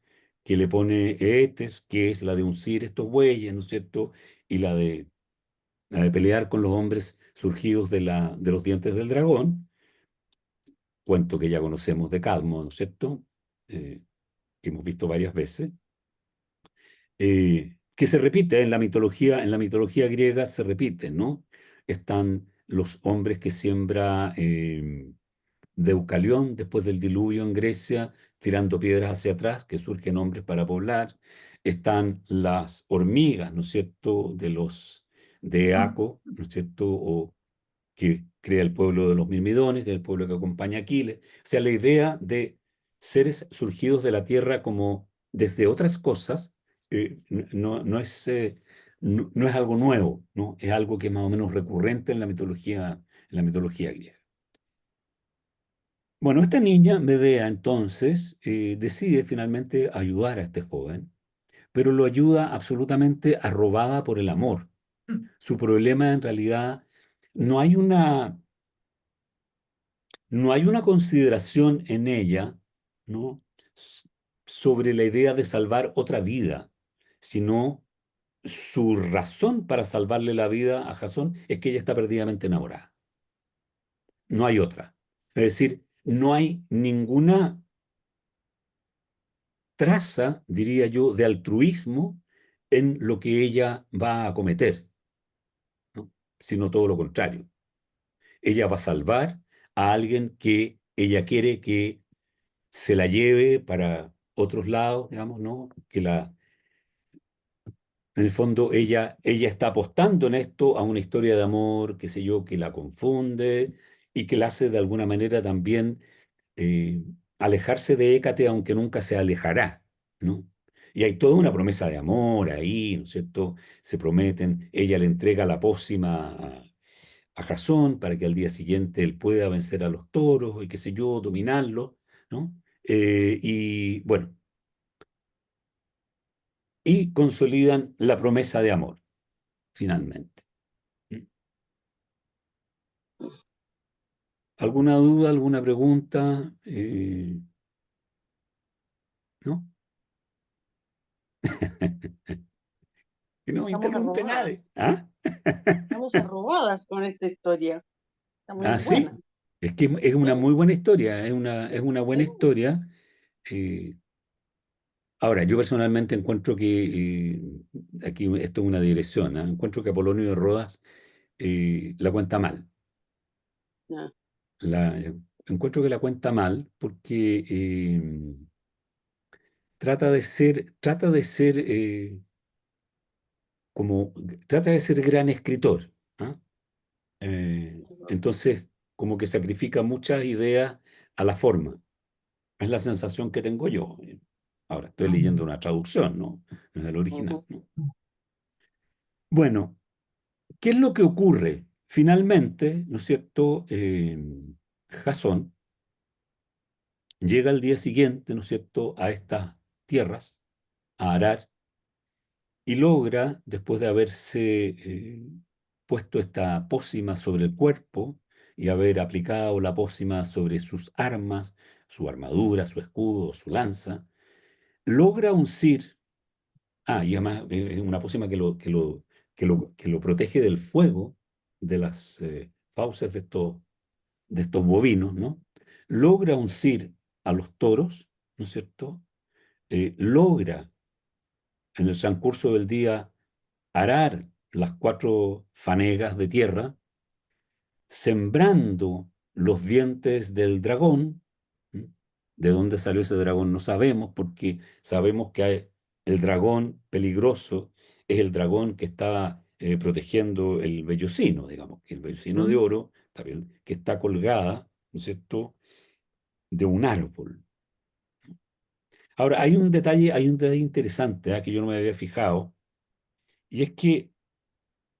que le pone Eetes, que es la de uncir estos bueyes, ¿no es cierto? Y la de pelear con los hombres surgidos de los dientes del dragón, cuento que ya conocemos de Cadmo, ¿no es cierto? Que hemos visto varias veces. Que se repite en la mitología griega se repite, ¿no? Están los hombres que siembra Deucalión después del diluvio en Grecia, tirando piedras hacia atrás, que surgen hombres para poblar. Están las hormigas, ¿no es cierto?, de Eaco, ¿no es cierto?, o que crea el pueblo de los Mirmidones, que es el pueblo que acompaña a Aquiles. O sea, la idea de seres surgidos de la tierra como desde otras cosas no es algo nuevo, ¿no? Es algo que es más o menos recurrente en la mitología griega. Bueno, esta niña, Medea, entonces, decide finalmente ayudar a este joven, pero lo ayuda absolutamente arrobada por el amor. Su problema en realidad no hay una, no hay una consideración en ella, ¿no? Sobre la idea de salvar otra vida, sino su razón para salvarle la vida a Jasón es que ella está perdidamente enamorada. No hay otra. Es decir, no hay ninguna traza, diría yo, de altruismo en lo que ella va a cometer, ¿no? Sino todo lo contrario. Ella va a salvar a alguien que ella quiere que se la lleve para otros lados, digamos, ¿no? En el fondo ella está apostando en esto a una historia de amor, qué sé yo, que la confunde y que la hace de alguna manera también eh, alejarse de Hécate, aunque nunca se alejará, ¿no? Y hay toda una promesa de amor ahí, ¿no es cierto? Se prometen, ella le entrega la pócima a Jasón para que al día siguiente él pueda vencer a los toros y qué sé yo, dominarlos, ¿no? Y bueno, y consolidan la promesa de amor, finalmente. ¿Alguna duda, alguna pregunta? ¿No? Que no me Estamos interrumpe nadie. arrugadas. ¿Ah? Estamos arrugadas con esta historia. Está muy Ah, sí. buena. Es que es una Sí, muy buena historia, es una buena sí. historia. eh, Ahora, yo personalmente encuentro que, aquí esto es una digresión, ¿ah? Encuentro que Apolonio de Rodas la cuenta mal. Ya. Encuentro que la cuenta mal porque trata de ser gran escritor, ¿ah? Entonces, como que sacrifica muchas ideas a la forma. Es la sensación que tengo yo. Ahora, estoy leyendo una traducción, ¿no? No es el original, Ujú. ¿no? Bueno, ¿qué es lo que ocurre? Finalmente, ¿no es cierto? Jasón llega al día siguiente, ¿no es cierto?, a estas tierras, a arar, y logra, después de haberse puesto esta pócima sobre el cuerpo y haber aplicado la pócima sobre sus armas, su armadura, su escudo, su lanza, logra uncir. Y además es una pócima que lo protege del fuego de las fauces de estos bovinos, ¿no? Logra uncir a los toros, ¿no es cierto? Logra en el transcurso del día arar las 4 fanegas de tierra, sembrando los dientes del dragón. ¿Mm? ¿De dónde salió ese dragón? No sabemos, porque sabemos que el dragón peligroso es el dragón que está protegiendo el vellocino, digamos, que el vellocino de oro, también, que está colgada, ¿no es cierto?, de un árbol. Ahora, hay un detalle interesante, que yo no me había fijado, y es que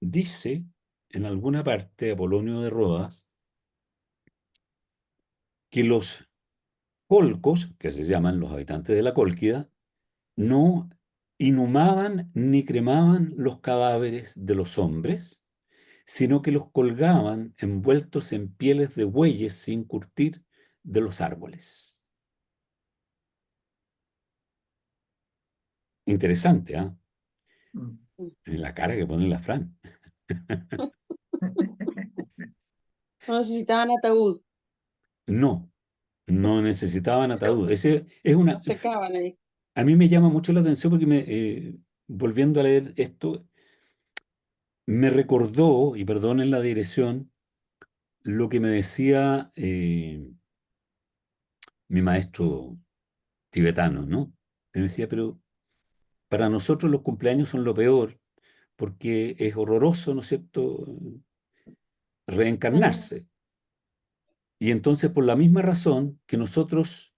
dice en alguna parte Apolonio de Rodas que los colcos, que se llaman los habitantes de la Cólquida, no inhumaban ni cremaban los cadáveres de los hombres, sino que los colgaban envueltos en pieles de bueyes sin curtir de los árboles. Interesante, ¿ah? En la cara que pone la Fran. No necesitaban ataúd, No, no necesitaban Pero, ataúd. Ese es no secaban ahí. a mí me llama mucho la atención porque volviendo a leer esto, me recordó, y perdonen la digresión, lo que me decía mi maestro tibetano, ¿no? Me decía, pero para nosotros los cumpleaños son lo peor, porque es horroroso, ¿no es cierto?, reencarnarse. Y entonces, por la misma razón que nosotros,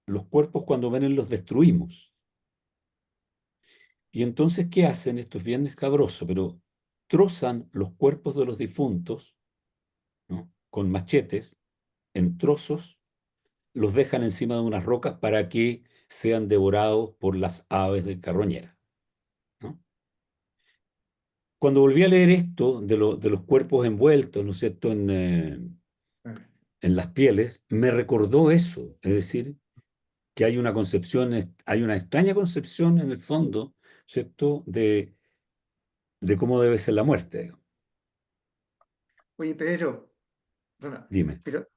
los cuerpos cuando ven los destruimos. Y entonces, ¿qué hacen? Esto es bien escabroso, pero trozan los cuerpos de los difuntos, ¿no?, con machetes, en trozos, los dejan encima de unas rocas para que sean devorados por las aves de carroñera, ¿no? Cuando volví a leer esto de los cuerpos envueltos, ¿no es cierto?, en las pieles, me recordó eso, es decir, que hay una concepción, hay una extraña concepción en el fondo, ¿cierto?, de cómo debe ser la muerte, digamos. Oye, Pedro, perdona, Dime, pero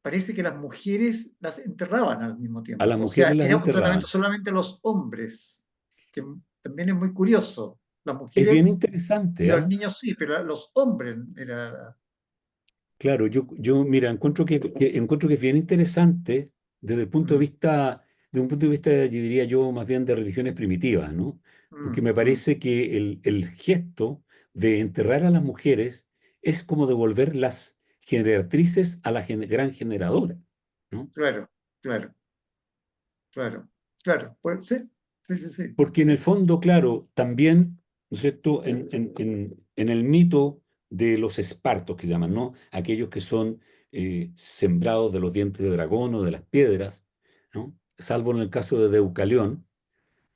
parece que las mujeres las enterraban al mismo a las tiempo. O sea, mujeres las era un tratamiento enterraban. solamente a los hombres, que también es muy curioso. Las Es bien mujeres y interesante, los ¿ah? niños sí, pero los hombres era... Claro, mira, encuentro que es bien interesante desde el punto de Mm, vista, de un punto de vista, yo diría yo, más bien de religiones primitivas, ¿no? Porque me mm. parece que el gesto de enterrar a las mujeres es como devolver las generatrices a la gran generadora, ¿no? Claro, claro, claro, claro. Pues, sí, sí, sí, sí, Porque en el sí. fondo, claro, también, ¿no es cierto?, en el mito de los espartos que llaman, ¿no?, aquellos que son sembrados de los dientes de dragón o de las piedras, ¿no?, salvo en el caso de Deucalión,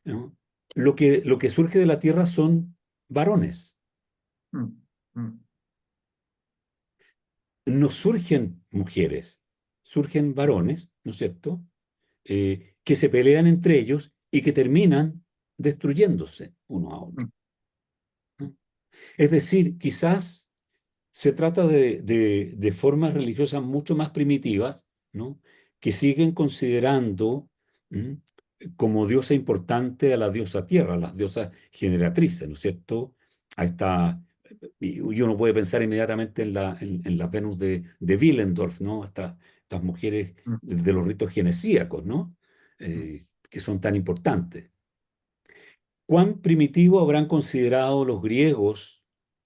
¿no?, lo que surge de la tierra son varones, Mm, mm, no surgen mujeres, surgen varones, ¿no es cierto?, que se pelean entre ellos y que terminan destruyéndose uno a otro, mm, ¿no? Es decir, quizás se trata de formas religiosas mucho más primitivas, ¿no?, que siguen considerando ¿m?, como diosa importante a la diosa tierra, a las diosas generatrices, ¿no es cierto? A esta, y uno puede pensar inmediatamente en la Venus de Willendorf, ¿no? Estas mujeres mm, de los ritos genesíacos, ¿no? mm. Que son tan importantes. ¿Cuán primitivo habrán considerado los griegos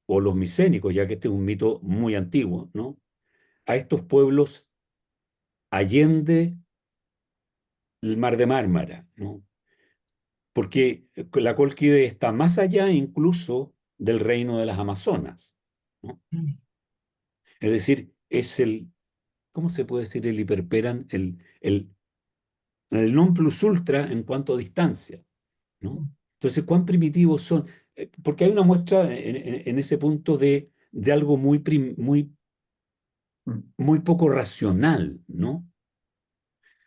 o los micénicos, ya que este es un mito muy antiguo, ¿no?, a estos pueblos allende el mar de Mármara, ¿no? Porque la Cólquide está más allá incluso del reino de las Amazonas, ¿no? Es decir, ¿cómo se puede decir? El hiperperan, el non plus ultra en cuanto a distancia, ¿no? Entonces, ¿cuán primitivos son? Porque hay una muestra en ese punto de algo Mm. muy poco racional, ¿no?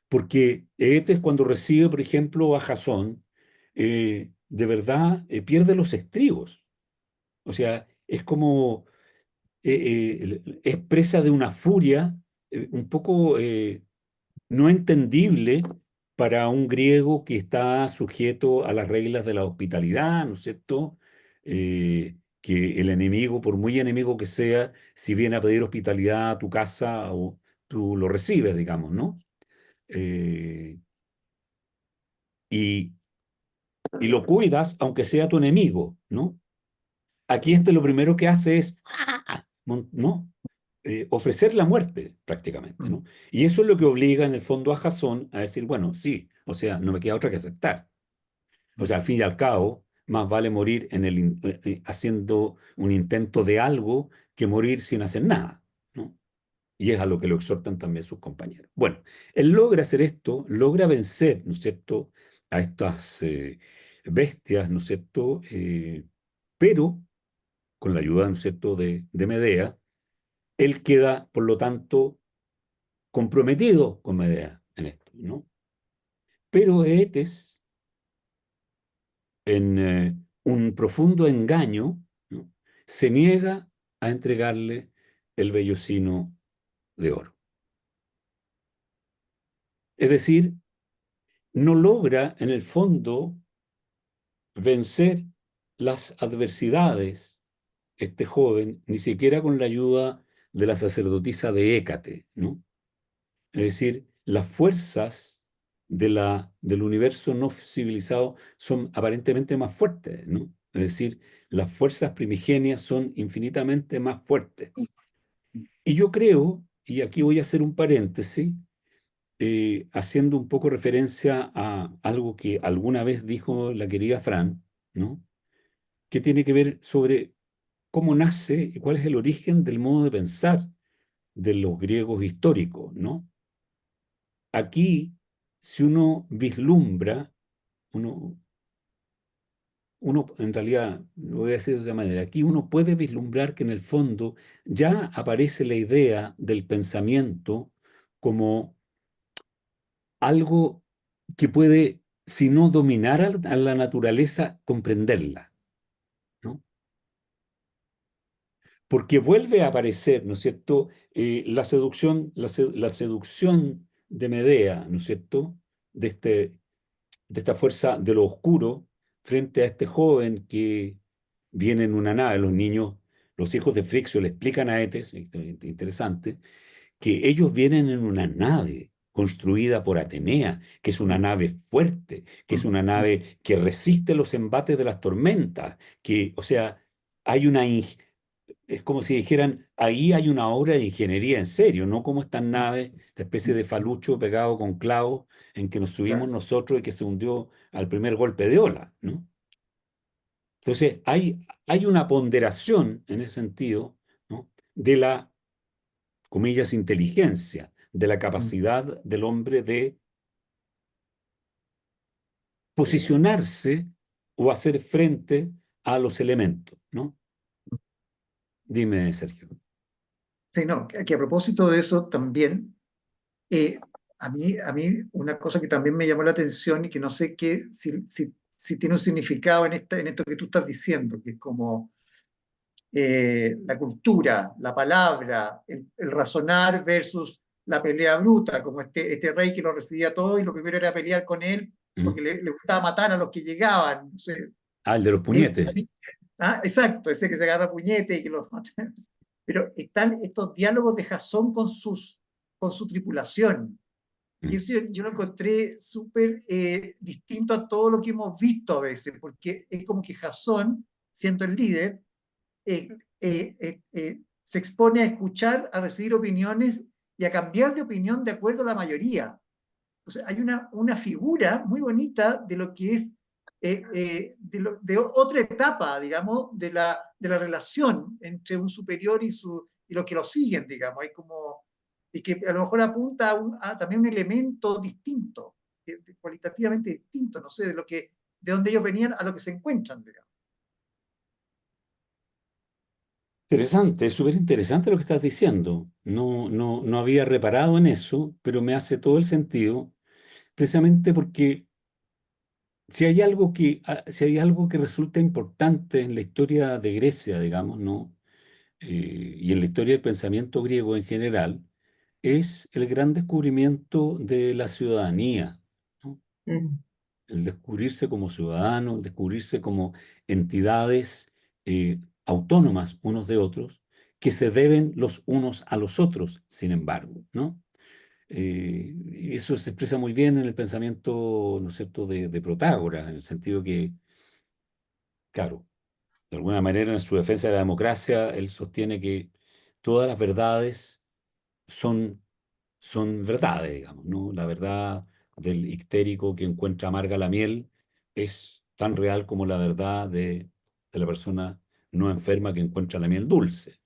Porque Eetes cuando recibe, por ejemplo, a Jasón, de verdad pierde los estribos. O sea, es como, es presa de una furia un poco no entendible para un griego que está sujeto a las reglas de la hospitalidad, ¿no es cierto? Que el enemigo, por muy enemigo que sea, si viene a pedir hospitalidad a tu casa, o tú lo recibes, digamos, ¿no? Eh, y, y lo cuidas aunque sea tu enemigo, ¿no? Aquí lo primero que hace es, ¿no? Ofrecer la muerte prácticamente, ¿no? Y eso es lo que obliga en el fondo a Jasón a decir, bueno, sí, o sea, no me queda otra que aceptar. O sea, al fin y al cabo, más vale morir haciendo un intento de algo que morir sin hacer nada, ¿no? Y es a lo que lo exhortan también sus compañeros. Bueno, él logra hacer esto, logra vencer, ¿no es cierto?, a estas bestias, ¿no es cierto?, pero con la ayuda, ¿no es cierto?, de Medea, él queda, por lo tanto, comprometido con Medea en esto, ¿no? Pero Eetes, en un profundo engaño, ¿no?, se niega a entregarle el vellocino de oro. Es decir, no logra en el fondo vencer las adversidades, este joven, ni siquiera con la ayuda de la sacerdotisa de Hécate, ¿no? Es decir, las fuerzas del universo no civilizado son aparentemente más fuertes, ¿no? Es decir, las fuerzas primigenias son infinitamente más fuertes. Y yo creo, y aquí voy a hacer un paréntesis, haciendo un poco referencia a algo que alguna vez dijo la querida Fran, ¿no?, que tiene que ver sobre cómo nace y cuál es el origen del modo de pensar de los griegos históricos, ¿no? Aquí, si uno vislumbra, uno, uno en realidad, lo voy a decir de otra manera, aquí uno puede vislumbrar que en el fondo ya aparece la idea del pensamiento como algo que puede, si no dominar a la naturaleza, comprenderla, ¿no? Porque vuelve a aparecer, ¿no es cierto?, la seducción, la seducción de Medea, ¿no es cierto?, de, de esta fuerza de lo oscuro frente a este joven que viene en una nave. Los niños, los hijos de Frixio le explican a Etes, interesante, que ellos vienen en una nave construida por Atenea, que es una nave fuerte, que es una nave que resiste los embates de las tormentas, que, o sea, hay una, es como si dijeran, ahí hay una obra de ingeniería en serio, no como estas naves, esta especie de falucho pegado con clavos en que nos subimos nosotros y que se hundió al primer golpe de ola, ¿no? Entonces, hay una ponderación en ese sentido, ¿no?, de la, comillas, inteligencia, de la capacidad del hombre de posicionarse o hacer frente a los elementos, ¿no? Dime, Sergio. Sí, no, que a propósito de eso también, eh, a mí una cosa que también me llamó la atención y que no sé si tiene un significado en esto que tú estás diciendo, que es como la cultura, la palabra, el razonar versus la pelea bruta, como este rey que lo recibía todo y lo primero era pelear con él porque le gustaba matar a los que llegaban. No sé, Ah, el de los puñetes. exacto, ese que se agarra puñete y que los mata. Pero están estos diálogos de Jasón con su tripulación. Y eso yo lo encontré súper distinto a todo lo que hemos visto a veces, porque es como que Jasón, siendo el líder, eh, se expone a escuchar, a recibir opiniones y a cambiar de opinión de acuerdo a la mayoría. Entonces, hay una figura muy bonita de lo que es de otra etapa, digamos, de la relación entre un superior y los que lo siguen, digamos. Hay como, y que a lo mejor apunta a también un elemento distinto, cualitativamente distinto, no sé, de donde ellos venían a lo que se encuentran, digamos. Interesante, es súper interesante lo que estás diciendo. No había reparado en eso, pero me hace todo el sentido, precisamente porque si hay algo que resulta importante en la historia de Grecia, digamos, ¿no? Y en la historia del pensamiento griego en general, es el gran descubrimiento de la ciudadanía, ¿no? El descubrirse como ciudadanos, el descubrirse como entidades autónomas unos de otros, que se deben los unos a los otros, sin embargo, ¿no? Eso se expresa muy bien en el pensamiento, ¿no es cierto?, de Protágoras, en el sentido que, claro, de alguna manera, en su defensa de la democracia, él sostiene que todas las verdades son, son verdades, digamos, ¿no? La verdad del histérico que encuentra amarga la miel es tan real como la verdad de la persona no enferma que encuentra la miel dulce.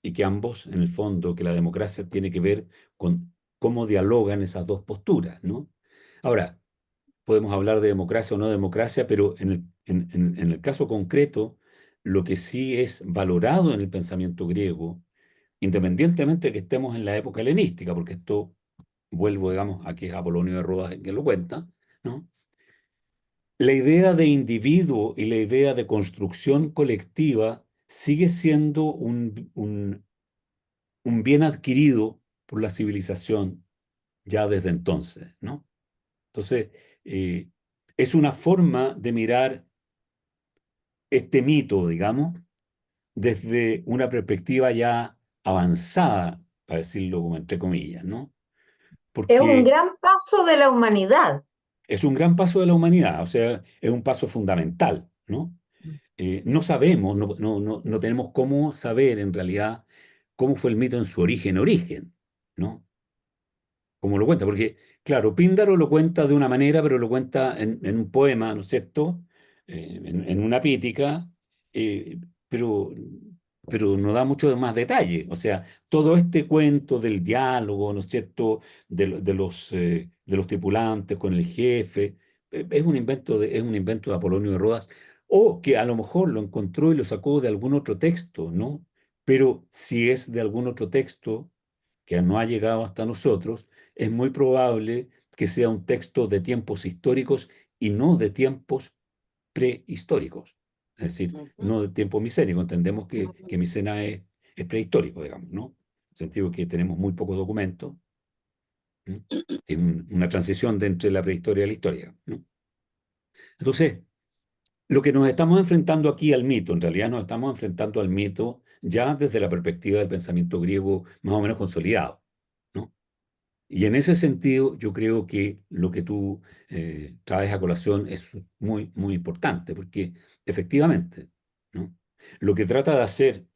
Y que ambos, en el fondo, que la democracia tiene que ver con cómo dialogan esas dos posturas, ¿no? Ahora, podemos hablar de democracia o no democracia, pero en el caso concreto, lo que sí es valorado en el pensamiento griego, independientemente de que estemos en la época helenística, porque esto vuelvo, digamos, a que es Apolonio de Rodas el que lo cuenta, ¿no? La idea de individuo y la idea de construcción colectiva sigue siendo un bien adquirido por la civilización ya desde entonces, ¿no? Entonces, eh, es una forma de mirar este mito, digamos, desde una perspectiva ya avanzada, para decirlo como entre comillas, ¿no? Es un Porque gran paso de la humanidad. es un gran paso de la humanidad, o sea, es un paso fundamental, ¿no? No sabemos, no tenemos cómo saber en realidad cómo fue el mito en su origen, ¿no? Como lo cuenta, porque, claro, Píndaro lo cuenta de una manera, pero lo cuenta en un poema, ¿no es cierto? En una pítica, eh, pero, pero no da mucho más detalle. O sea, todo este cuento del diálogo, ¿no es cierto?, de los tripulantes con el jefe, es un invento de Apolonio de Rodas, o que a lo mejor lo encontró y lo sacó de algún otro texto, ¿no? Pero si es de algún otro texto que no ha llegado hasta nosotros, es muy probable que sea un texto de tiempos históricos y no de tiempos prehistóricos. Es decir, Ujú, no de tiempo micénico. Entendemos que Micena es prehistórico, digamos, ¿no? En el sentido que tenemos muy pocos documentos. ¿No? Es una transición de entre la prehistoria y la historia, ¿no? Entonces, lo que nos estamos enfrentando aquí al mito, en realidad nos estamos enfrentando al mito ya desde la perspectiva del pensamiento griego más o menos consolidado, ¿no? Y en ese sentido, yo creo que lo que tú traes a colación es muy, muy importante, porque efectivamente, ¿no? Lo que trata de hacer,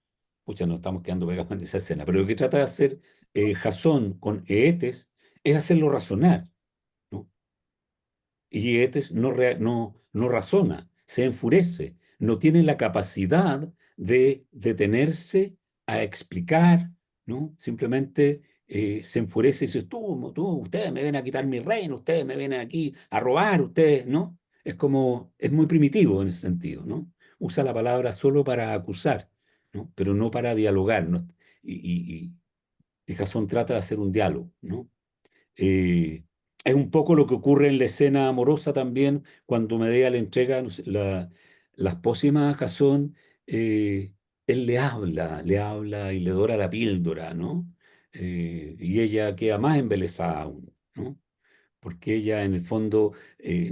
pucha, nos estamos quedando pegados en esa escena, pero lo que trata de hacer Jasón con Eetes es hacerlo razonar, ¿no? Y Eetes no razona, se enfurece, no tiene la capacidad de detenerse a explicar, ¿no? Simplemente se enfurece y dice, ustedes me vienen a quitar mi reino, ustedes me vienen aquí a robar, ustedes, ¿no? Es como, es muy primitivo en ese sentido, ¿no? Usa la palabra solo para acusar, ¿no? Pero no para dialogar, ¿no? Y Jasón trata de hacer un diálogo, ¿no? Eh, es un poco lo que ocurre en la escena amorosa también, cuando Medea le entrega no sé, las pócimas a Jasón, él le habla y le dora la píldora, ¿no? Y ella queda más embelesada aún, ¿no? Porque ella en el fondo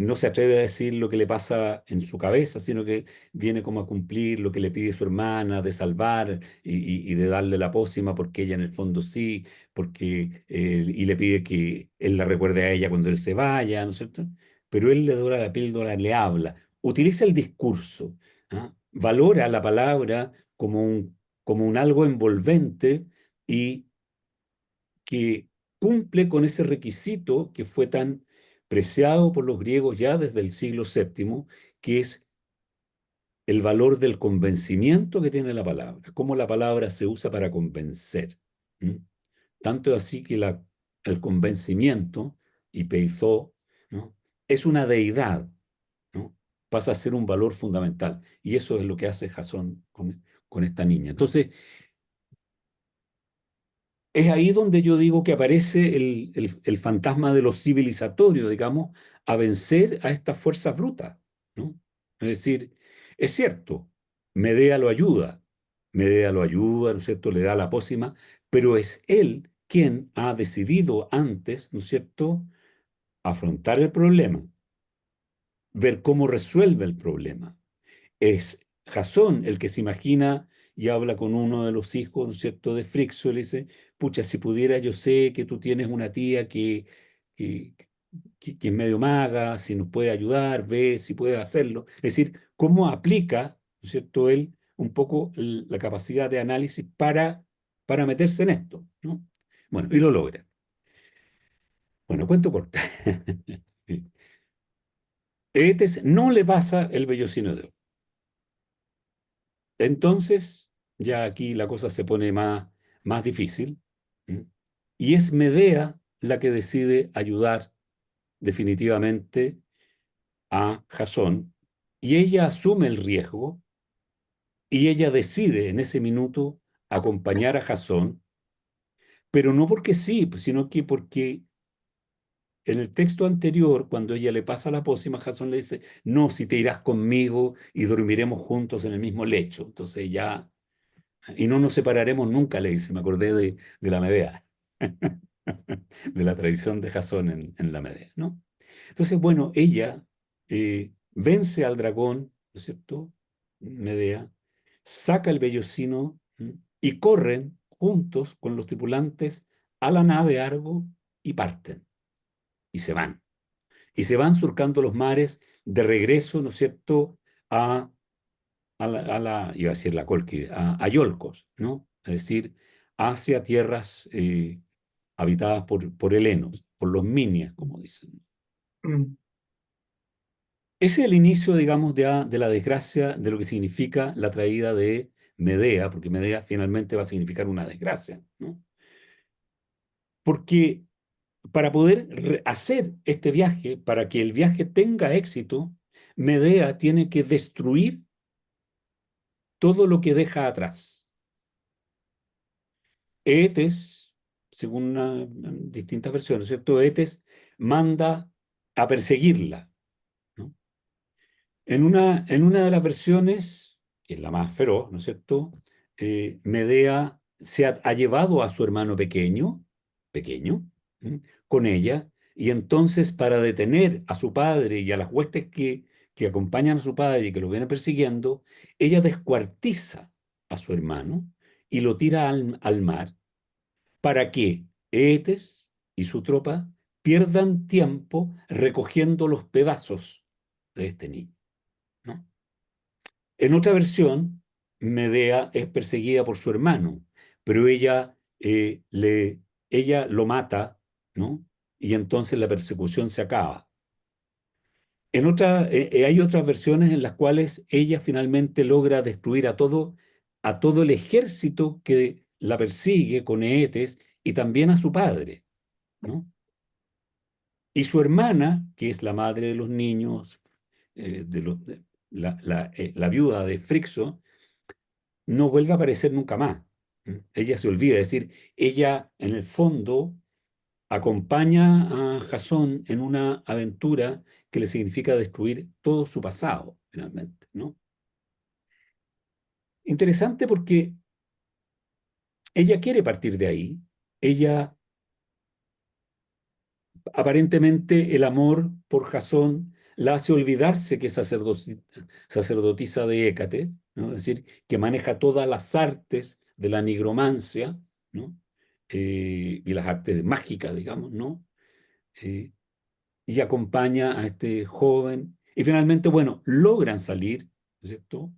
no se atreve a decir lo que le pasa en su cabeza, sino que viene como a cumplir lo que le pide su hermana, de salvar y de darle la pócima, porque ella en el fondo sí, porque, y le pide que él la recuerde a ella cuando él se vaya, ¿no es cierto? Pero él le dora la píldora, le habla, utiliza el discurso, ¿ah? Valora la palabra como un algo envolvente y que cumple con ese requisito que fue tan preciado por los griegos ya desde el siglo VII, que es el valor del convencimiento que tiene la palabra, cómo la palabra se usa para convencer. ¿Mm? Tanto es así que el convencimiento, y peizó, ¿no? Es una deidad, ¿no? Pasa a ser un valor fundamental. Y eso es lo que hace Jasón con esta niña. Entonces, es ahí donde yo digo que aparece el fantasma de lo civilizatorio, digamos, a vencer a estas fuerzas brutas, ¿no? Es decir, es cierto, Medea lo ayuda, ¿no es cierto?, le da la pócima, pero es él quien ha decidido antes, ¿no es cierto?, afrontar el problema, ver cómo resuelve el problema. Es Jasón el que se imagina y habla con uno de los hijos, ¿no es cierto?, de Frixo, y le dice, pucha, si pudiera, yo sé que tú tienes una tía que, que es medio maga, si nos puede ayudar, ve si puede hacerlo. Es decir, cómo aplica ¿no es cierto?, él un poco la capacidad de análisis para meterse en esto, ¿no? Bueno, y lo logra. Bueno, cuento corto. Etes no le pasa el vellocino de oro. Entonces, ya aquí la cosa se pone más difícil, ¿m? Y es Medea la que decide ayudar definitivamente a Jasón, y ella asume el riesgo, y ella decide en ese minuto acompañar a Jasón, pero no porque sí, pues, sino que porque en el texto anterior, cuando ella le pasa la pócima, Jasón le dice, no, si te irás conmigo y dormiremos juntos en el mismo lecho. Entonces ya, y no nos separaremos nunca, le dice, me acordé de la Medea, de la tradición de Jasón en la Medea, ¿no? Entonces, bueno, ella vence al dragón, ¿no es cierto? Medea, saca el vellocino, ¿m? Y corren juntos con los tripulantes a la nave Argo y parten, y se van. Y se van surcando los mares de regreso, ¿no es cierto?, iba a decir la Colquide, a Iolcos, ¿no? Es decir, hacia tierras habitadas por helenos, por los minias, como dicen. Ese es el inicio, digamos, de la desgracia, de lo que significa la traída de Medea, porque Medea finalmente va a significar una desgracia, ¿no? Porque para poder hacer este viaje, para que el viaje tenga éxito, Medea tiene que destruir todo lo que deja atrás. Eetes, según distintas versiones, ¿cierto? Eetes manda a perseguirla, ¿no? En una de las versiones, que es la más feroz, ¿no es cierto?, Medea ha llevado a su hermano pequeño, ¿m? Con ella, y entonces para detener a su padre y a las huestes que acompañan a su padre y que lo vienen persiguiendo, ella descuartiza a su hermano y lo tira al mar para que Eetes y su tropa pierdan tiempo recogiendo los pedazos de este niño, ¿no? En otra versión, Medea es perseguida por su hermano, pero ella lo mata, ¿no? Y entonces la persecución se acaba. Hay otras versiones en las cuales ella finalmente logra destruir a todo el ejército que la persigue con Eetes y también a su padre, ¿no? Y su hermana, que es la madre de los niños, la viuda de Frixo, no vuelve a aparecer nunca más. Ella se olvida, es decir, ella en el fondo acompaña a Jasón en una aventura que le significa destruir todo su pasado, finalmente, ¿no? Interesante porque ella quiere partir de ahí. Ella, aparentemente, el amor por Jasón la hace olvidarse que es sacerdotisa de Hécate, ¿no? Es decir, que maneja todas las artes de la nigromancia, ¿no? Y las artes mágicas, digamos, ¿no? Y acompaña a este joven. Y finalmente, bueno, logran salir, ¿no es cierto?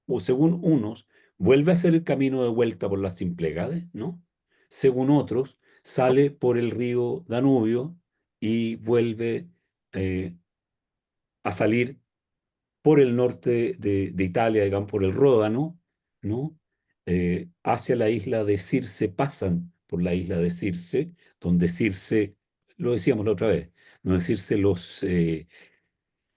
O según unos, vuelve a hacer el camino de vuelta por las Simplegades, ¿no? Según otros, sale por el río Danubio y vuelve a salir por el norte de Italia, digamos, por el Ródano, ¿no? Hacia la isla de Circe, pasan por la isla de Circe, donde Circe, lo decíamos la otra vez, donde Circe los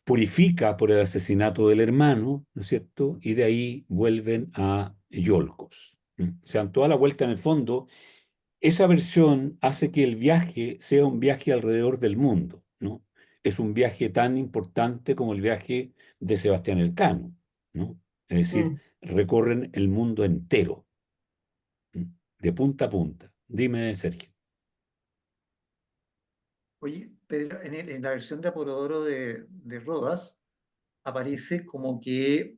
purifica por el asesinato del hermano, ¿no es cierto? Y de ahí vuelven a Iolcos. Se dan toda la vuelta en el fondo. Esa versión hace que el viaje sea un viaje alrededor del mundo, ¿no? Es un viaje tan importante como el viaje de Sebastián Elcano, ¿no? Es decir, recorren el mundo entero, de punta a punta. Dime, Sergio. Oye, Pedro, en la versión de Apolodoro de Rodas aparece como que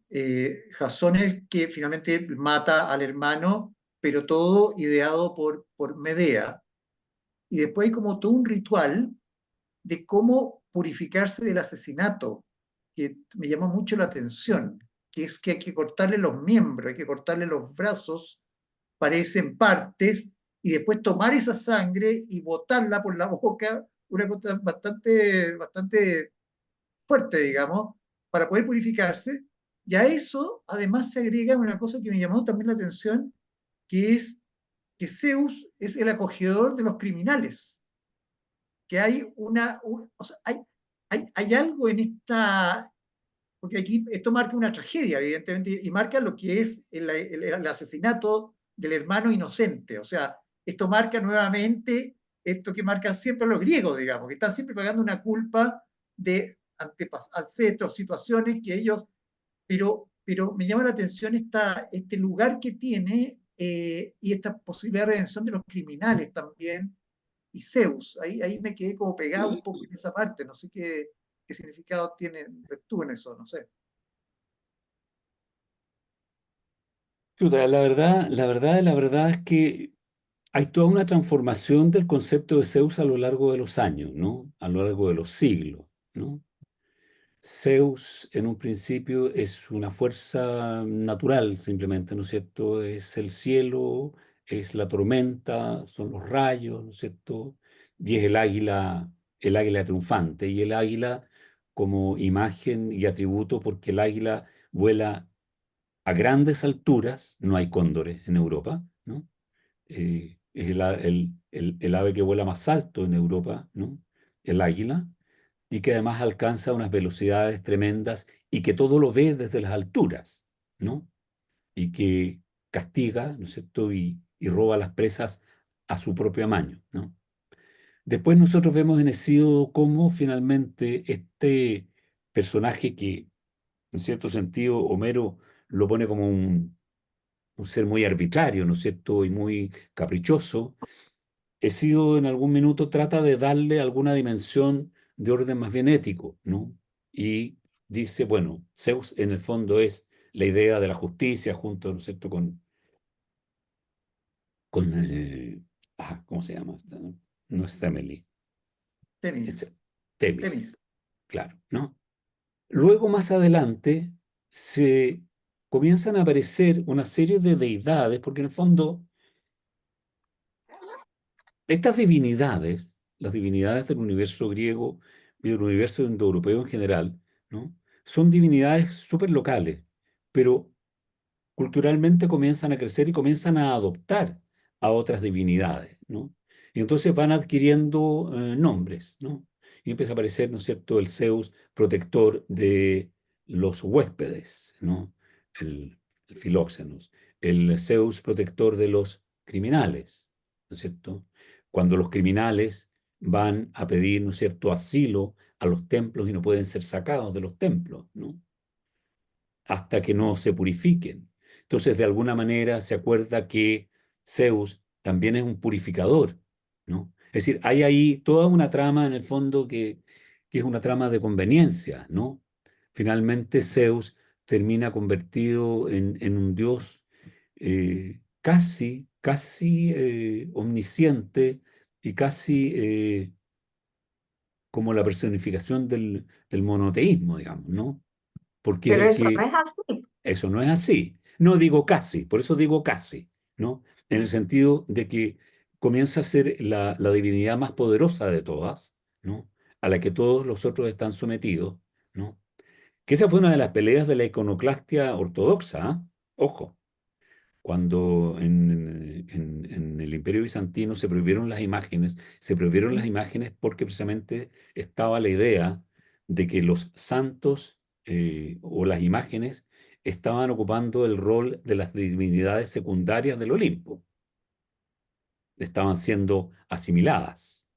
Jasón es el que finalmente mata al hermano, pero todo ideado por Medea. Y después hay como todo un ritual de cómo purificarse del asesinato, que me llama mucho la atención. que es que hay que cortarle los miembros, hay que cortarle los brazos, parecen partes, y después tomar esa sangre y botarla por la boca, una cosa bastante fuerte, digamos, para poder purificarse. Y a eso, además, se agrega una cosa que me llamó también la atención, que es que Zeus es el acogedor de los criminales, que hay o sea, hay algo en esta, porque aquí esto marca una tragedia, evidentemente, y marca lo que es el asesinato del hermano inocente. O sea, esto marca nuevamente esto que marcan siempre los griegos, digamos, que están siempre pagando una culpa de ancestros, situaciones que ellos, pero me llama la atención este lugar que tiene y esta posibilidad de redención de los criminales también, y Zeus. Ahí me quedé como pegado un poco en esa parte, no sé qué significado tiene tú en eso, no sé. Chuta, la verdad es que hay toda una transformación del concepto de Zeus a lo largo de los años, ¿no? A lo largo de los siglos, ¿no? Zeus en un principio es una fuerza natural, simplemente, ¿no es cierto? Es el cielo, es la tormenta, son los rayos, ¿no es cierto? Y es el águila triunfante, y el águila como imagen y atributo, porque el águila vuela a grandes alturas, no hay cóndores en Europa, ¿no? Es el ave que vuela más alto en Europa, ¿no? El águila, y que además alcanza unas velocidades tremendas y que todo lo ve desde las alturas, ¿no? Y que castiga, ¿no es cierto? Y roba las presas a su propio amaño, ¿no? Después nosotros vemos en Hesíodo cómo finalmente este personaje que, en cierto sentido, Homero lo pone como un ser muy arbitrario, ¿no es cierto? Y muy caprichoso. Hesíodo en algún minuto trata de darle alguna dimensión de orden más bien ético, ¿no? Y dice, bueno, Zeus en el fondo es la idea de la justicia junto, ¿no es cierto?, con ¿cómo se llama esta, no? No es Temeli, Temis, es Temis, Temis. claro, ¿no? Luego, más adelante, se comienzan a aparecer una serie de deidades, porque en el fondo estas divinidades, las divinidades del universo griego y del universo indoeuropeo en general, ¿no? Son divinidades súper locales, pero culturalmente comienzan a crecer y comienzan a adoptar a otras divinidades, ¿no? Y entonces van adquiriendo nombres, ¿no? Y empieza a aparecer, ¿no es cierto?, el Zeus protector de los huéspedes, ¿no? El Filóxenos, el Zeus protector de los criminales, ¿no es cierto? Cuando los criminales van a pedir, ¿no es cierto?, asilo a los templos y no pueden ser sacados de los templos, ¿no? Hasta que no se purifiquen. Entonces, de alguna manera se acuerda que Zeus también es un purificador, ¿no? Es decir, hay ahí toda una trama en el fondo que es una trama de conveniencia, ¿no? Finalmente Zeus termina convertido en un dios casi omnisciente y casi como la personificación del monoteísmo, digamos, ¿no? Porque es Pero el eso no que es así. eso no es así. No digo casi, por eso digo casi, ¿no? En el sentido de que comienza a ser la divinidad más poderosa de todas, ¿no? A la que todos los otros están sometidos, ¿no? Que esa fue una de las peleas de la iconoclastia ortodoxa, ¿ah? Ojo, cuando en el Imperio Bizantino se prohibieron las imágenes porque precisamente estaba la idea de que los santos o las imágenes estaban ocupando el rol de las divinidades secundarias del Olimpo, estaban siendo asimiladas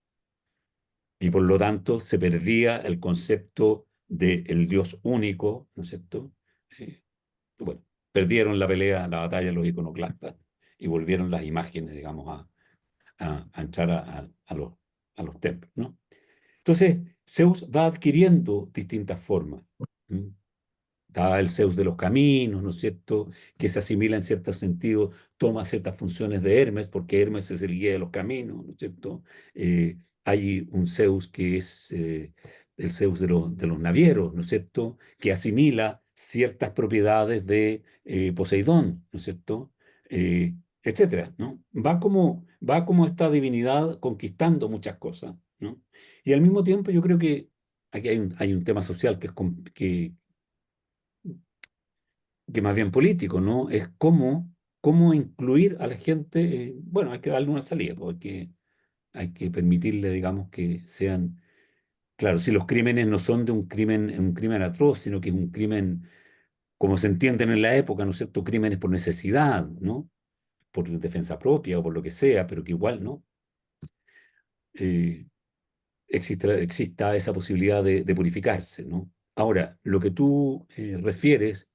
y por lo tanto se perdía el concepto del Dios único, ¿no es cierto? Eh, bueno, perdieron la pelea, la batalla de los iconoclastas y volvieron las imágenes, digamos, a entrar a los templos, ¿no? Entonces, Zeus va adquiriendo distintas formas. ¿Mm? Está el Zeus de los caminos, ¿no es cierto?, que se asimila en cierto sentido, toma ciertas funciones de Hermes, porque Hermes es el guía de los caminos, ¿no es cierto? hay un Zeus que es el Zeus de los navieros, ¿no es cierto?, que asimila ciertas propiedades de Poseidón, ¿no es cierto?, etcétera, ¿no? Va como esta divinidad conquistando muchas cosas, ¿no? Y al mismo tiempo yo creo que aquí hay un tema social que más bien político, ¿no? Es cómo incluir a la gente, bueno, hay que darle una salida, porque hay que permitirle, digamos, que sean, claro, si los crímenes no son de un crimen atroz, sino que es un crimen, como se entienden en la época, ¿no es cierto? Crímenes por necesidad, ¿no? Por defensa propia o por lo que sea, pero que igual, ¿no? Eh, exista esa posibilidad de purificarse, ¿no? Ahora, lo que tú refieres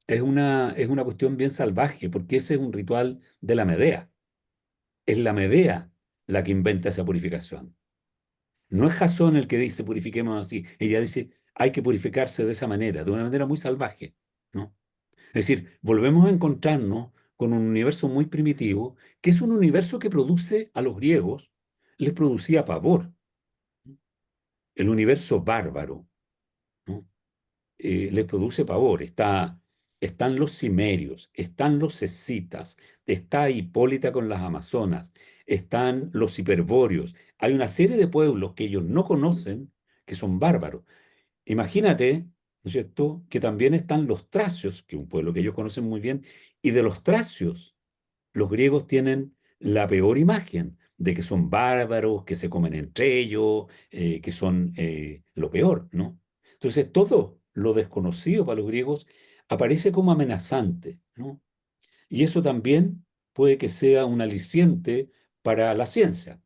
es una cuestión bien salvaje, porque ese es un ritual de la Medea. Es la Medea la que inventa esa purificación. No es Jasón el que dice purifiquemos así. Ella dice hay que purificarse de esa manera, de una manera muy salvaje, ¿no? Es decir, volvemos a encontrarnos con un universo muy primitivo, que es un universo que produce a los griegos, les producía pavor, el universo bárbaro, ¿no? Le produce pavor. Están los cimerios, están los escitas, está Hipólita con las amazonas, están los hiperbóreos. Hay una serie de pueblos que ellos no conocen, que son bárbaros. Imagínate, ¿no es cierto?, que también están los tracios, que es un pueblo que ellos conocen muy bien, y de los tracios, los griegos tienen la peor imagen de que son bárbaros, que se comen entre ellos, que son lo peor, ¿no? Entonces, todo lo desconocido para los griegos aparece como amenazante, ¿no? Y eso también puede que sea un aliciente para la ciencia,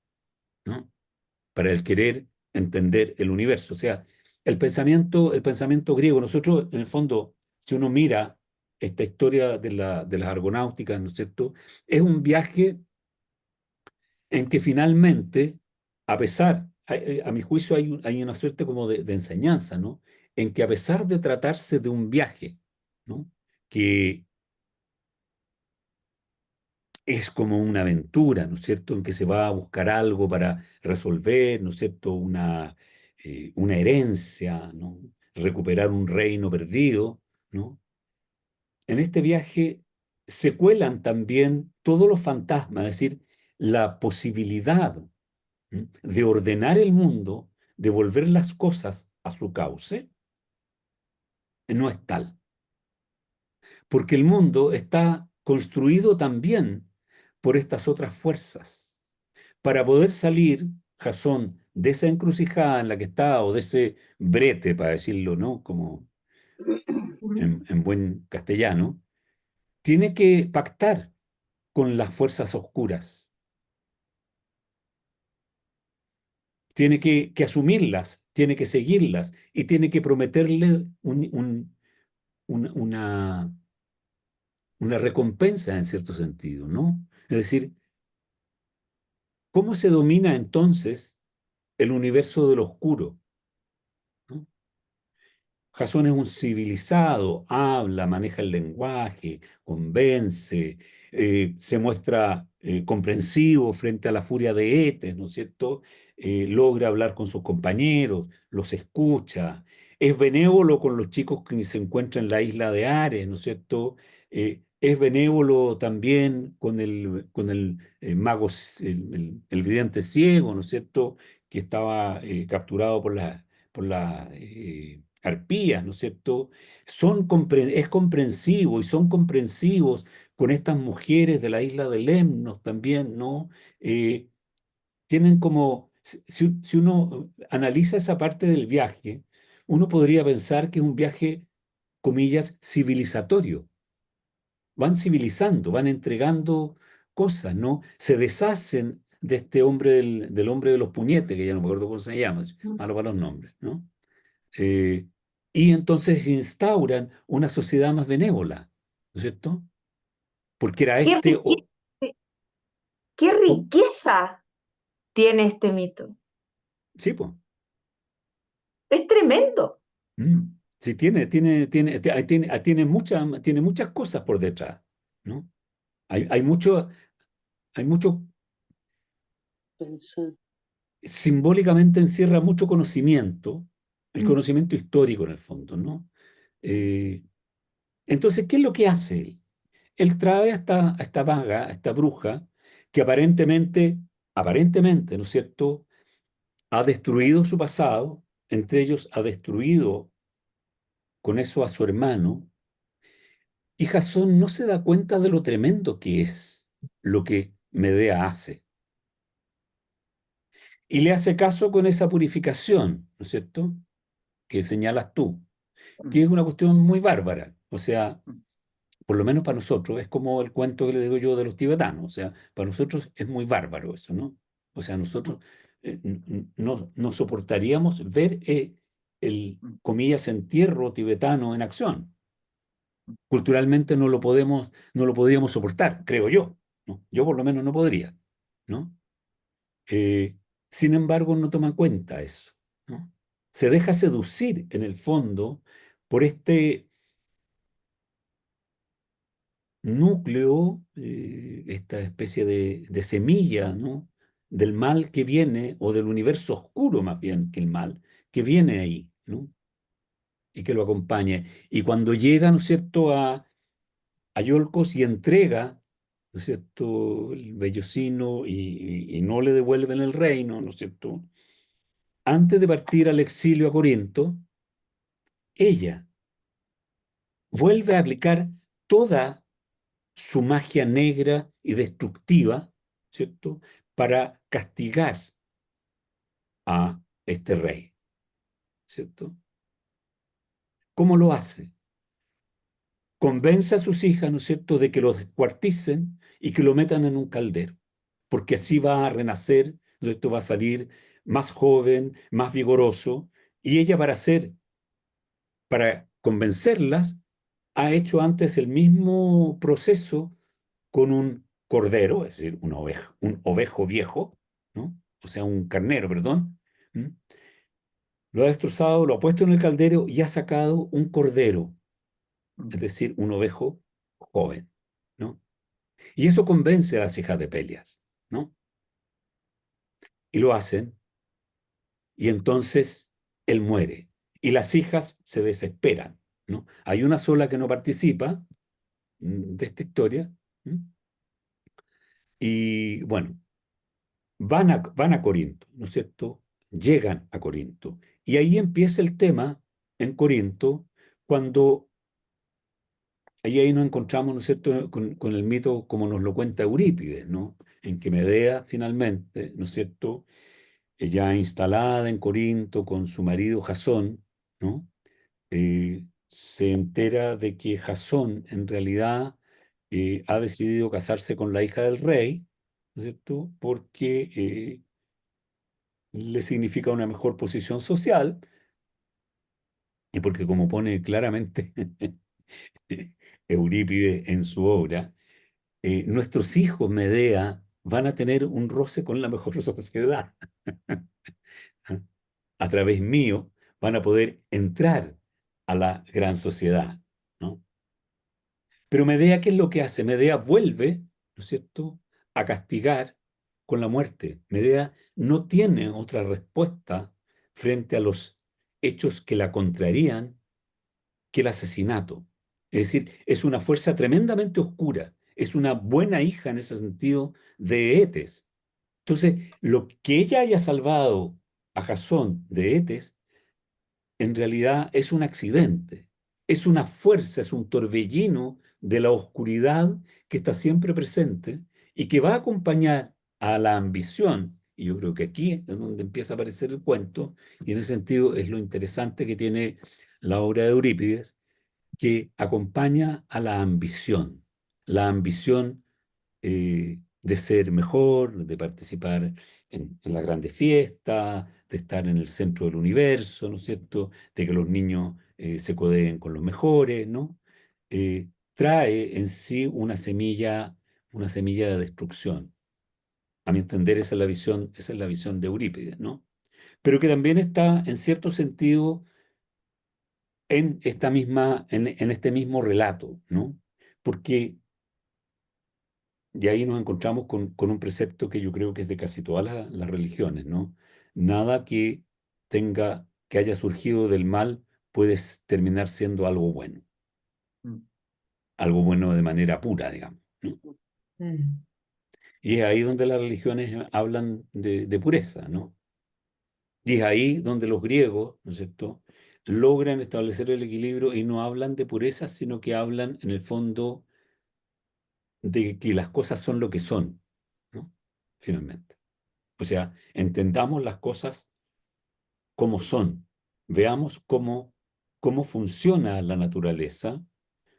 ¿no? Para el querer entender el universo. O sea, el pensamiento griego, nosotros, en el fondo, si uno mira esta historia de las argonáuticas, ¿no es cierto?, es un viaje en que finalmente, a mi juicio, hay una suerte como de enseñanza, ¿no? En que a pesar de tratarse de un viaje, ¿no?, que es como una aventura, ¿no es cierto?, en que se va a buscar algo para resolver, ¿no es cierto?, una herencia, ¿no?, recuperar un reino perdido, ¿no? En este viaje se cuelan también todos los fantasmas, es decir, la posibilidad, ¿m?, de ordenar el mundo, de volver las cosas a su cauce, no es tal, porque el mundo está construido también por estas otras fuerzas. Para poder salir, Jasón, de esa encrucijada en la que está, o de ese brete, para decirlo, ¿no?, como en buen castellano, tiene que pactar con las fuerzas oscuras, tiene que asumirlas, tiene que seguirlas y tiene que prometerle una, una recompensa en cierto sentido, ¿no? Es decir, ¿cómo se domina entonces el universo del oscuro, ¿no? Jasón es un civilizado, habla, maneja el lenguaje, convence, se muestra comprensivo frente a la furia de Etes, ¿no es cierto? Logra hablar con sus compañeros, los escucha, es benévolo con los chicos que se encuentran en la isla de Ares, ¿no es cierto? Es benévolo también con el mago, el vidente ciego, ¿no es cierto? Que estaba capturado por la arpías, ¿no es cierto? Es comprensivo y son comprensivos con estas mujeres de la isla de Lemnos también, ¿no? Eh, Tienen como, si uno analiza esa parte del viaje, uno podría pensar que es un viaje, comillas, civilizatorio. Van civilizando, van entregando cosas, ¿no? Se deshacen de este hombre, del hombre de los puñetes, que ya no me acuerdo cómo se llama, es malo para los nombres, ¿no? Eh, y entonces instauran una sociedad más benévola, ¿no es cierto? Porque era ¿Qué este... qué ¿cómo? riqueza tiene este mito? Sí, pues. Es tremendo. Sí, tiene muchas cosas por detrás, ¿no? Hay mucho, Pensar. simbólicamente encierra mucho conocimiento, el Mm. conocimiento histórico en el fondo, ¿no? Eh, entonces, ¿qué es lo que hace él? Él trae a esta maga, a esta bruja, que aparentemente, ¿no es cierto?, ha destruido su pasado, entre ellos ha destruido con eso a su hermano, y Jasón no se da cuenta de lo tremendo que es lo que Medea hace. Y le hace caso con esa purificación, ¿no es cierto?, que señalas tú, que es una cuestión muy bárbara. O sea, por lo menos para nosotros, es como el cuento que le digo yo de los tibetanos. O sea, para nosotros es muy bárbaro eso, ¿no? O sea, nosotros no soportaríamos ver el, comillas, entierro tibetano en acción. Culturalmente no lo podríamos soportar, creo yo, ¿no? Yo por lo menos no podría, ¿no? Eh, Sin embargo, no toma en cuenta eso, ¿no? Se deja seducir en el fondo por este núcleo, esta especie de semilla, ¿no?, del mal que viene, o del universo oscuro más bien que el mal, que viene ahí, ¿no?, y que lo acompaña. Y cuando llega, ¿no es cierto?, a Iolcos y entrega, ¿no es cierto?, el vellocino, y no le devuelven el reino, ¿no es cierto?, antes de partir al exilio a Corinto, ella vuelve a aplicar toda su magia negra y destructiva, ¿cierto?, para castigar a este rey, ¿cierto? ¿Cómo lo hace? Convence a sus hijas, ¿no es cierto?, de que lo descuarticen y que lo metan en un caldero, porque así va a renacer, ¿no es cierto?, va a salir más joven, más vigoroso, y ella para convencerlas, ha hecho antes el mismo proceso con un cordero, es decir, un ovejo viejo, ¿no? O sea, un carnero, perdón. ¿Mm? Lo ha destrozado, lo ha puesto en el caldero y ha sacado un cordero, es decir, un ovejo joven, ¿no? Y eso convence a las hijas de Pelias, ¿no? Y lo hacen, y entonces él muere. Y las hijas se desesperan, ¿no? Hay una sola que no participa de esta historia, ¿m? Y bueno, van a Corinto, ¿no es cierto? Llegan a Corinto. Y ahí empieza el tema en Corinto, cuando ahí nos encontramos, ¿no es cierto?, con el mito como nos lo cuenta Eurípides, ¿no? En que Medea finalmente, ¿no es cierto?, ya instalada en Corinto con su marido Jasón, ¿no?, se entera de que Jasón en realidad ha decidido casarse con la hija del rey, ¿no es cierto?, porque le significa una mejor posición social, y porque, como pone claramente Eurípides en su obra, nuestros hijos, Medea, van a tener un roce con la mejor sociedad. A través mío van a poder entrar a la gran sociedad, ¿no? Pero Medea, ¿qué es lo que hace? Medea vuelve, ¿no es cierto?, a castigar con la muerte. Medea no tiene otra respuesta frente a los hechos que la contrarían que el asesinato. Es decir, es una fuerza tremendamente oscura, es una buena hija en ese sentido de Etes. Entonces, lo que ella haya salvado a Jasón de Etes, en realidad es un accidente, es una fuerza, es un torbellino de la oscuridad que está siempre presente y que va a acompañar a la ambición. Y yo creo que aquí es donde empieza a aparecer el cuento, y en ese sentido es lo interesante que tiene la obra de Eurípides, que acompaña a la ambición de ser mejor, de participar en las grandes fiestas, de estar en el centro del universo, ¿no es cierto?, de que los niños se codeen con los mejores, ¿no? Trae en sí una semilla de destrucción. A mi entender, esa es la visión de Eurípides, ¿no? Pero que también está, en cierto sentido, en este mismo relato, ¿no? Porque de ahí nos encontramos con un precepto que yo creo que es de casi todas las religiones, ¿no? nada que haya surgido del mal puede terminar siendo algo bueno. Mm. Algo bueno de manera pura, digamos, ¿no? Y es ahí donde las religiones hablan de pureza, ¿no? Y es ahí donde los griegos, ¿no es cierto?, logran establecer el equilibrio y no hablan de pureza, sino que hablan en el fondo de que las cosas son lo que son, ¿no? Finalmente. O sea, entendamos las cosas como son, veamos cómo funciona la naturaleza,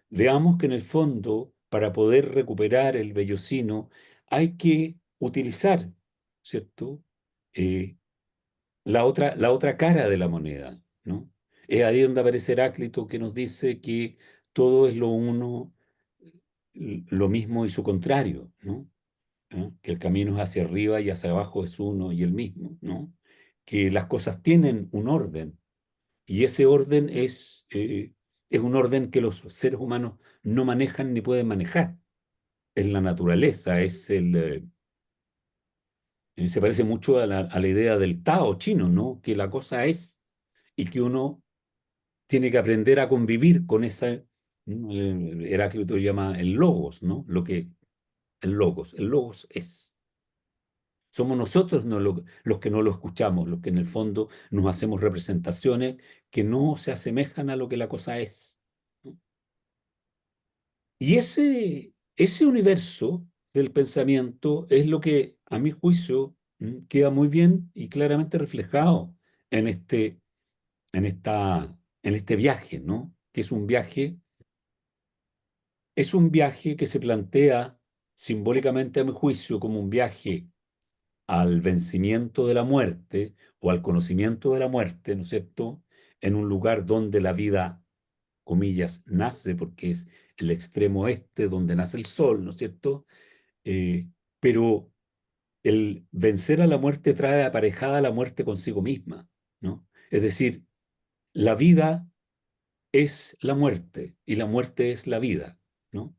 veamos que en el fondo, para poder recuperar el vellocino, hay que utilizar, ¿cierto?, Eh, la otra cara de la moneda, ¿no? Es ahí donde aparece Heráclito que nos dice que todo es lo uno, lo mismo y su contrario, ¿no? ¿Ah? Que el camino es hacia arriba y hacia abajo es uno y el mismo, ¿no? Que las cosas tienen un orden y ese orden es un orden que los seres humanos no manejan ni pueden manejar. Es la naturaleza, se parece mucho a la idea del Tao chino, ¿no? Que la cosa es y que uno tiene que aprender a convivir con esa, ¿no? Heráclito llama el logos, ¿no? El logos es. Somos nosotros no los que no lo escuchamos, los que en el fondo nos hacemos representaciones que no se asemejan a lo que la cosa es, ¿no? Y ese universo del pensamiento es lo que, a mi juicio, queda muy bien y claramente reflejado en en este viaje, ¿no? Que es un viaje que se plantea simbólicamente, a mi juicio, como un viaje al vencimiento de la muerte o al conocimiento de la muerte, ¿no es cierto? En un lugar donde la vida, comillas, nace, porque es el extremo este donde nace el sol, ¿no es cierto? Eh, pero el vencer a la muerte trae aparejada la muerte consigo misma, ¿no? Es decir, la vida es la muerte y la muerte es la vida, ¿no?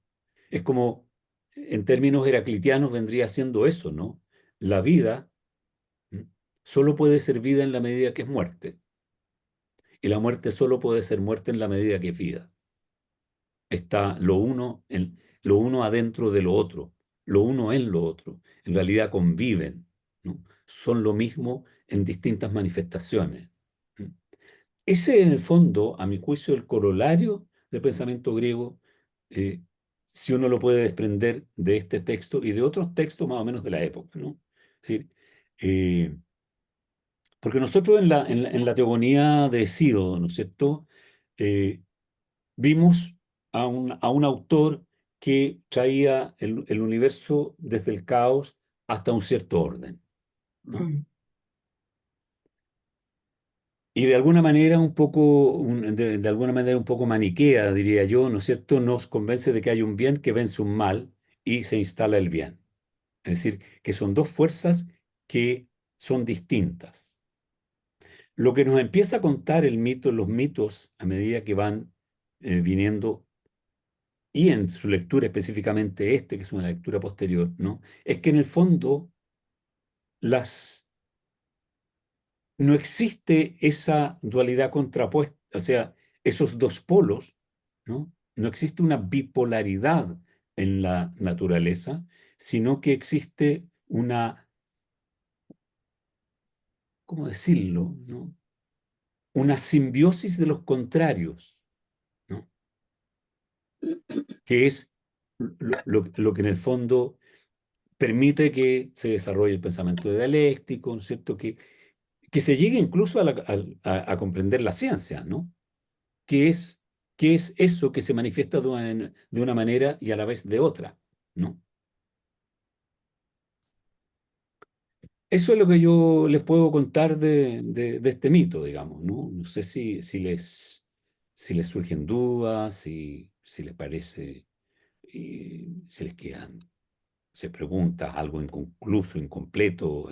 Es como, en términos heraclitianos, vendría siendo eso, ¿no? La vida solo puede ser vida en la medida que es muerte, y la muerte solo puede ser muerte en la medida que es vida. Está lo uno adentro de lo otro, lo uno en lo otro. En realidad conviven, ¿no? Son lo mismo en distintas manifestaciones. Ese, en el fondo, a mi juicio, el corolario del pensamiento griego, eh, si uno lo puede desprender de este texto y de otros textos más o menos de la época, ¿no? Es decir, eh, porque nosotros en la teogonía de Hesíodo, ¿no es cierto?, Eh, vimos a un autor que traía el universo desde el caos hasta un cierto orden, ¿no? Y de alguna manera un poco, de alguna manera un poco maniquea, diría yo, ¿no es cierto?, nos convence de que hay un bien que vence un mal y se instala el bien. Es decir, que son dos fuerzas que son distintas. Lo que nos empieza a contar el mito, los mitos, a medida que van viniendo, y en su lectura específicamente este, que es una lectura posterior, ¿no? Es que en el fondo no existe esa dualidad contrapuesta, o sea, esos dos polos, ¿no? No existe una bipolaridad en la naturaleza, sino que existe ¿cómo decirlo?, ¿no? Una simbiosis de los contrarios, ¿no? Que es lo que en el fondo permite que se desarrolle el pensamiento dialéctico, ¿no es cierto? Que se llegue incluso a comprender la ciencia, ¿no? ¿Qué es, qué es eso que se manifiesta de una manera y a la vez de otra, ¿no? Eso es lo que yo les puedo contar de este mito, digamos, ¿no? No sé si les surgen dudas, si les parece, si les quedan, se pregunta algo inconcluso, incompleto.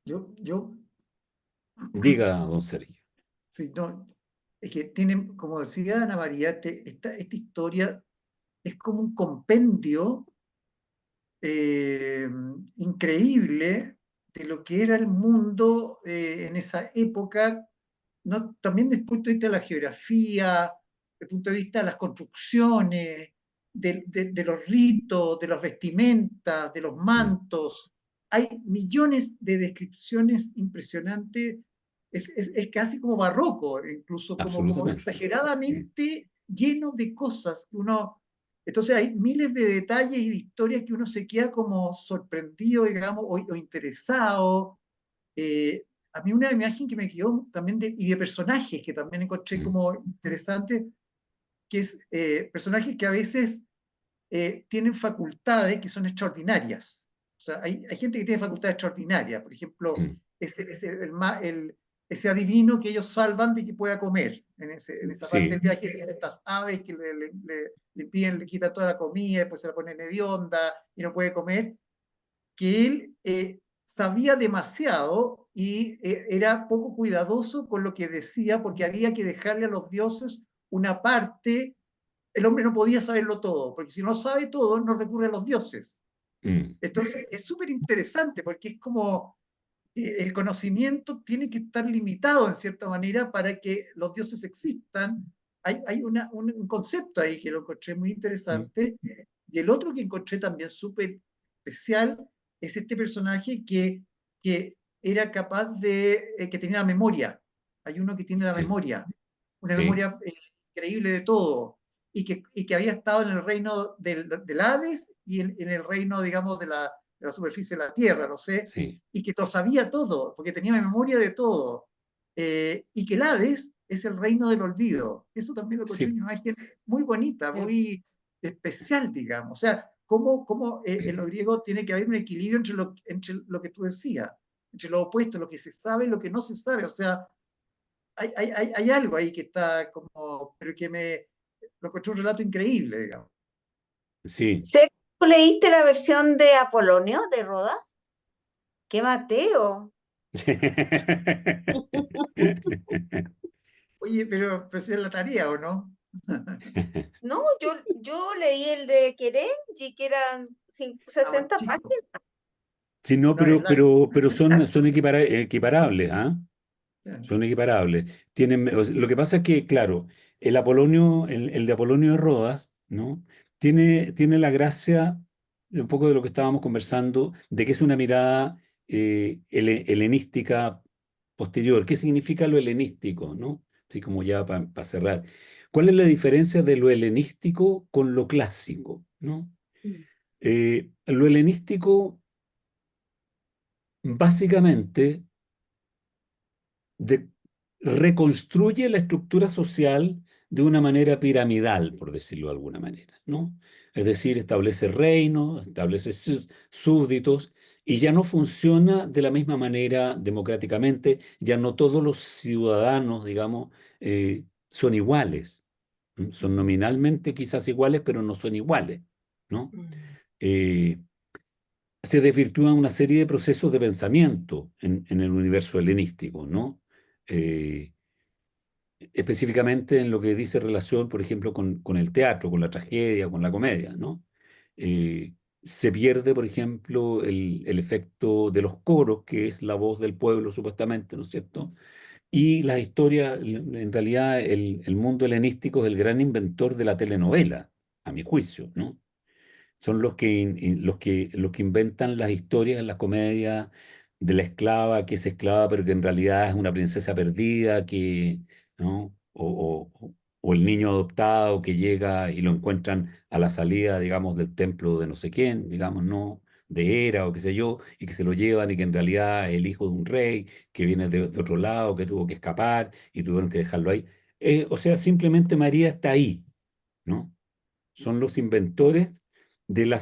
Yo, Diga, don Sergio. sí, no, es que tienen, como decía Ana María, esta historia es como un compendio increíble de lo que era el mundo en esa época, ¿no? También desde el punto de vista de la geografía, desde el punto de vista de las construcciones, de los ritos, de las vestimentas, de los mantos. Hay millones de descripciones impresionantes. Es casi como barroco, incluso como Absolutamente. exageradamente lleno de cosas que uno... Entonces hay miles de detalles y de historias que uno se queda como sorprendido, digamos, o interesado. A mí una imagen que me quedó también y de personajes que también encontré como interesantes, que es personajes que a veces tienen facultades que son extraordinarias. O sea, hay gente que tiene facultades extraordinarias. Por ejemplo, ese adivino que ellos salvan de que pueda comer en esa parte del viaje, estas aves que le piden, le quitan toda la comida, después se la ponen hedionda y no puede comer, que él sabía demasiado y era poco cuidadoso con lo que decía, porque había que dejarle a los dioses una parte. El hombre no podía saberlo todo, porque si no sabe todo, no recurre a los dioses. Entonces es súper interesante, porque es como el conocimiento tiene que estar limitado en cierta manera para que los dioses existan. Hay un concepto ahí que lo encontré muy interesante. Y el otro que encontré también súper especial es este personaje que era capaz que tenía la memoria. Hay uno que tiene la memoria, una memoria increíble de todo, y que había estado en el reino del Hades y en el reino, digamos, de la superficie de la Tierra, no sé, y que lo sabía todo, porque tenía memoria de todo. Y que el Hades es el reino del olvido. Eso también lo encontré una imagen muy bonita, muy especial, digamos. O sea, cómo en lo griego tiene que haber un equilibrio entre lo que tú decías, entre lo opuesto, lo que se sabe y lo que no se sabe. O sea, hay algo ahí que está como, pero que lo encontré un relato increíble, digamos. Sí. ¿Tú leíste la versión de Apolonio de Rodas? ¡Qué Mateo! Oye, pero es la tarea, ¿o no? No, yo leí el de Kerenji, que eran 60 páginas. Sí, no, pero son equiparables, ¿ah? Son equiparables. Lo que pasa es que, claro, el Apolonio, el de Apolonio de Rodas, ¿no? Tiene la gracia, un poco de lo que estábamos conversando, de que es una mirada helenística posterior. ¿Qué significa lo helenístico, no? Así como ya para cerrar. ¿Cuál es la diferencia de lo helenístico con lo clásico, no? Lo helenístico, básicamente, reconstruye la estructura social de una manera piramidal, por decirlo de alguna manera, ¿no? Es decir, establece reinos, establece súbditos, y ya no funciona de la misma manera democráticamente, ya no todos los ciudadanos, digamos, son iguales. Son nominalmente quizás iguales, pero no son iguales, ¿no? Se desvirtúan una serie de procesos de pensamiento en el universo helenístico, ¿no? Específicamente en lo que dice relación, por ejemplo, con el teatro, con la tragedia, con la comedia, ¿no? Se pierde, por ejemplo, el efecto de los coros, que es la voz del pueblo, supuestamente, ¿no es cierto? Y las historias, en realidad, el mundo helenístico es el gran inventor de la telenovela, a mi juicio, ¿no? Son los que inventan las historias en las comedias de la esclava, que es esclava, pero que en realidad es una princesa perdida, ¿no? O el niño adoptado que llega y lo encuentran a la salida, digamos, del templo de no sé quién, digamos, ¿no? De Hera o qué sé yo, y que se lo llevan y que en realidad es el hijo de un rey que viene de otro lado, que tuvo que escapar y tuvieron que dejarlo ahí. O sea, simplemente María está ahí, ¿no? Son los inventores de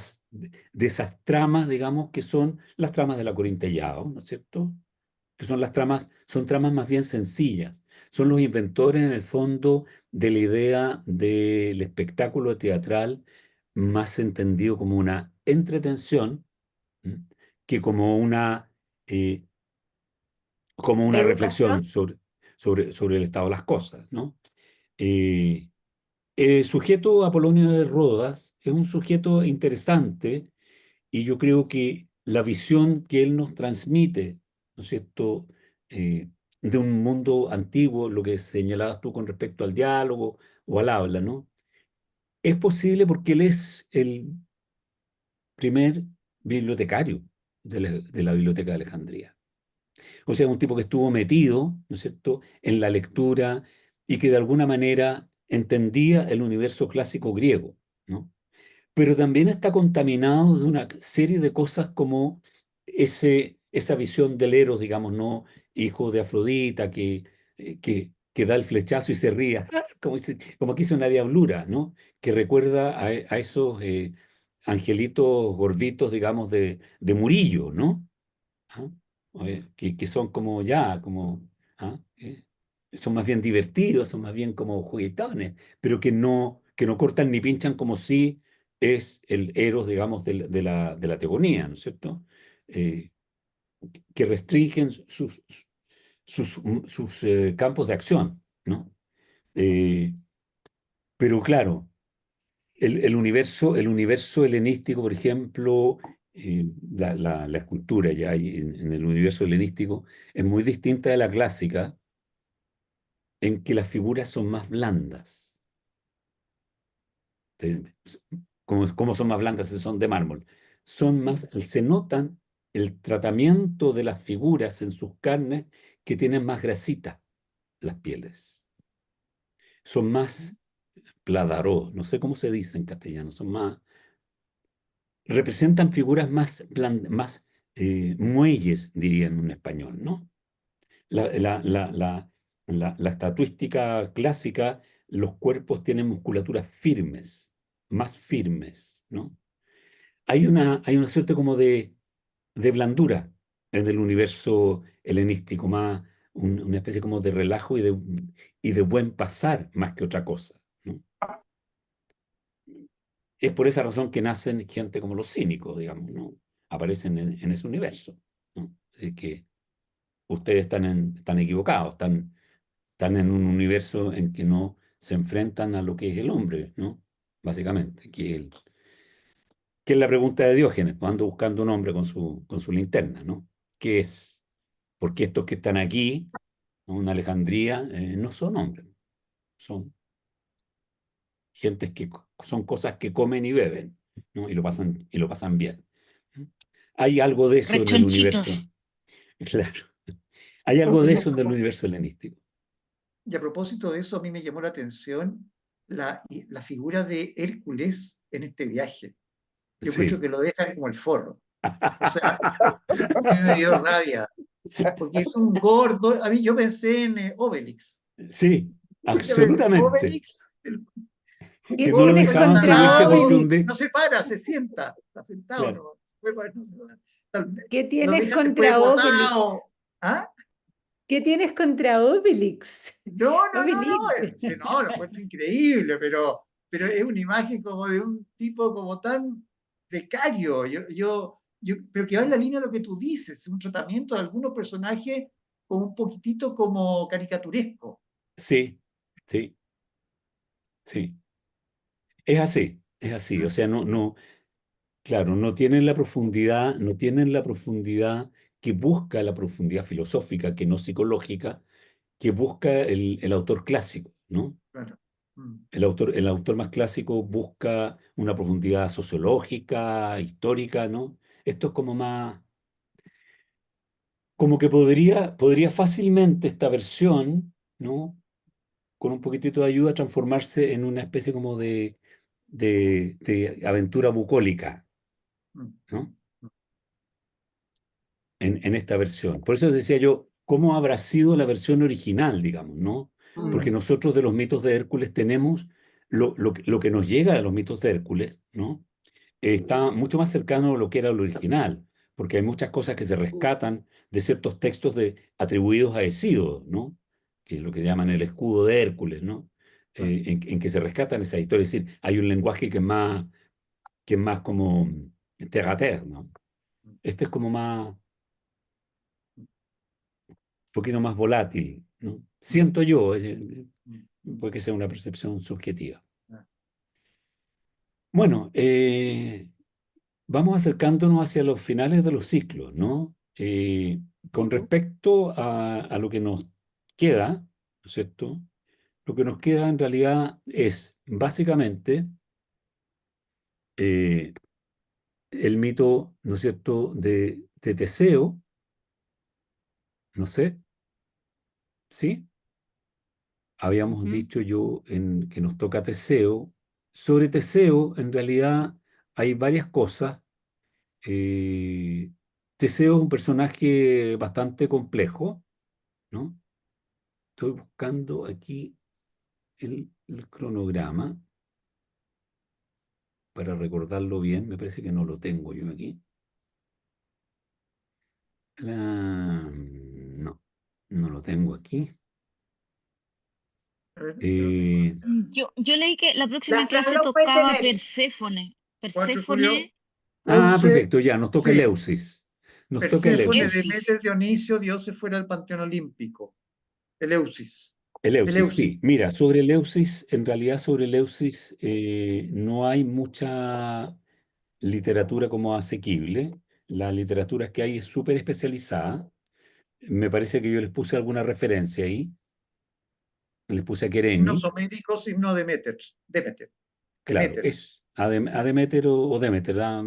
esas tramas, digamos, que son las tramas de la Corintellao, ¿no es cierto? Que son tramas más bien sencillas. Son los inventores, en el fondo, de la idea del espectáculo teatral más entendido como una entretención, ¿m? Que eh, como una reflexión Educación. sobre el estado de las cosas, ¿no? El sujeto Apolonio de Rodas es un sujeto interesante y yo creo que la visión que él nos transmite, ¿no es cierto?, de un mundo antiguo, lo que señalabas tú con respecto al diálogo o al habla, ¿no? Es posible porque él es el primer bibliotecario de la Biblioteca de Alejandría. O sea, un tipo que estuvo metido, ¿no es cierto?, en la lectura y que de alguna manera entendía el universo clásico griego, ¿no? Pero también está contaminado de una serie de cosas como esa visión del Eros, digamos, ¿no? Hijo de Afrodita, que da el flechazo y se ríe, como que hizo una diablura, ¿no? Que recuerda a esos angelitos gorditos, digamos, de Murillo, ¿no? ¿Ah? Que son como ya, como, ¿ah? Son más bien divertidos, son más bien como juguetones, pero que no cortan ni pinchan como si es el Eros, digamos, de la teogonía, ¿no es cierto? Eh, que restringen sus campos de acción, ¿no? Eh, pero claro, el universo helenístico, por ejemplo, la escultura ya en el universo helenístico es muy distinta de la clásica en que las figuras son más blandas. Entonces, ¿cómo son más blandas si son de mármol? Son más, se notan el tratamiento de las figuras en sus carnes que tienen más grasita las pieles. Son más pladaró, no sé cómo se dice en castellano, son más, representan figuras más muelles, diría en un español, ¿no? La, la, la, la, la estatuística clásica, los cuerpos tienen musculaturas firmes, más firmes, ¿no? Hay una suerte como de blandura en el universo helenístico, más una especie como de relajo y de buen pasar más que otra cosa, ¿no? Es por esa razón que nacen gente como los cínicos, digamos, ¿no? Aparecen en ese universo, ¿no? Así que ustedes están equivocados, están en un universo en que no se enfrentan a lo que es el hombre, ¿no? Básicamente, que es la pregunta de Diógenes, cuando buscando un hombre con su linterna, ¿no? ¿Qué es? Porque estos que están aquí, ¿no? En Alejandría, no son hombres, son gentes que son cosas que comen y beben, ¿no? Y lo pasan bien. Hay algo de eso en el universo, Rechonchitos. claro. Hay algo de eso en el universo helenístico. Y a propósito de eso, a mí me llamó la atención la figura de Hércules en este viaje. Yo encuentro Sí. que lo dejan como el forro. O sea, a mí me dio rabia, porque es un gordo. A mí yo pensé en Obelix. Sí, Yo pensé, absolutamente. Obelix, el Que ¿Qué no lo tienes gordo dejaban contra subirse salado, porque Obelix? no se para, se sienta, está sentado, claro, no, no, ¿Qué lo tienes dejan después contra botado. Obelix? ¿Ah? ¿Qué tienes contra Obelix? No, Obelix. no, lo encuentro increíble, pero es una imagen como de un tipo como tan precario, pero que va en la línea de lo que tú dices, un tratamiento de algunos personajes como un poquitito como caricaturesco. sí, sí, sí. Es así, es así. O sea, claro, no tienen la profundidad, no tienen la profundidad que busca la profundidad filosófica, que no psicológica, que busca el autor clásico, ¿no? Claro. Mm. El autor más clásico busca una profundidad sociológica, histórica, ¿no? Esto es como más, como que podría fácilmente esta versión, ¿no? Con un poquitito de ayuda transformarse en una especie como de aventura bucólica, Mm. ¿no? En esta versión. Por eso decía yo, ¿cómo habrá sido la versión original, digamos, ¿no? Porque Mm. nosotros de los mitos de Hércules tenemos lo que nos llega de los mitos de Hércules, ¿no? Está mucho más cercano a lo que era lo original, porque hay muchas cosas que se rescatan de ciertos textos atribuidos a Hesíodo, ¿no? Que es lo que llaman el escudo de Hércules, ¿no? Claro. En que se rescatan esas historias. Es decir, hay un lenguaje que es más como terre à terre, ¿no? Este es como más, un poquito más volátil, ¿no? Mm. Siento yo, Mm. puede que sea una percepción subjetiva. Ah. Bueno, vamos acercándonos hacia los finales de los ciclos, ¿no? Con Ujú. respecto a lo que nos queda, ¿no es cierto? Lo que nos queda en realidad es básicamente eh, el mito, ¿no es cierto?, de Teseo, no sé, ¿sí? Habíamos Ujú. dicho que nos toca Teseo. Sobre Teseo, en realidad, hay varias cosas. Eh, Teseo es un personaje bastante complejo, ¿no? Estoy buscando aquí el cronograma para recordarlo bien. Me parece que no lo tengo yo aquí. No, no lo tengo aquí. A ver, Eh, Yo leí que la próxima La Fran clase lo puede tocaba tener. Perséfone. 4 de julio, Perséfone, Euce, perfecto, ya, nos toca sí, Eleusis. Nos toca Perséfone, Eleusis. Eusis. Demeter, Dionisio, dioses fuera del panteón olímpico. Eleusis. Eleusis, sí. Eleusis. Mira, sobre Eleusis, en realidad sobre Eleusis no hay mucha literatura como asequible. La literatura que hay es súper especializada. Me parece que yo les puse alguna referencia ahí. Les puse a Quereni. Himnos homéricos, himno Demeter. Demeter. Claro, Demeter. es a Deméter o Deméter, Ah,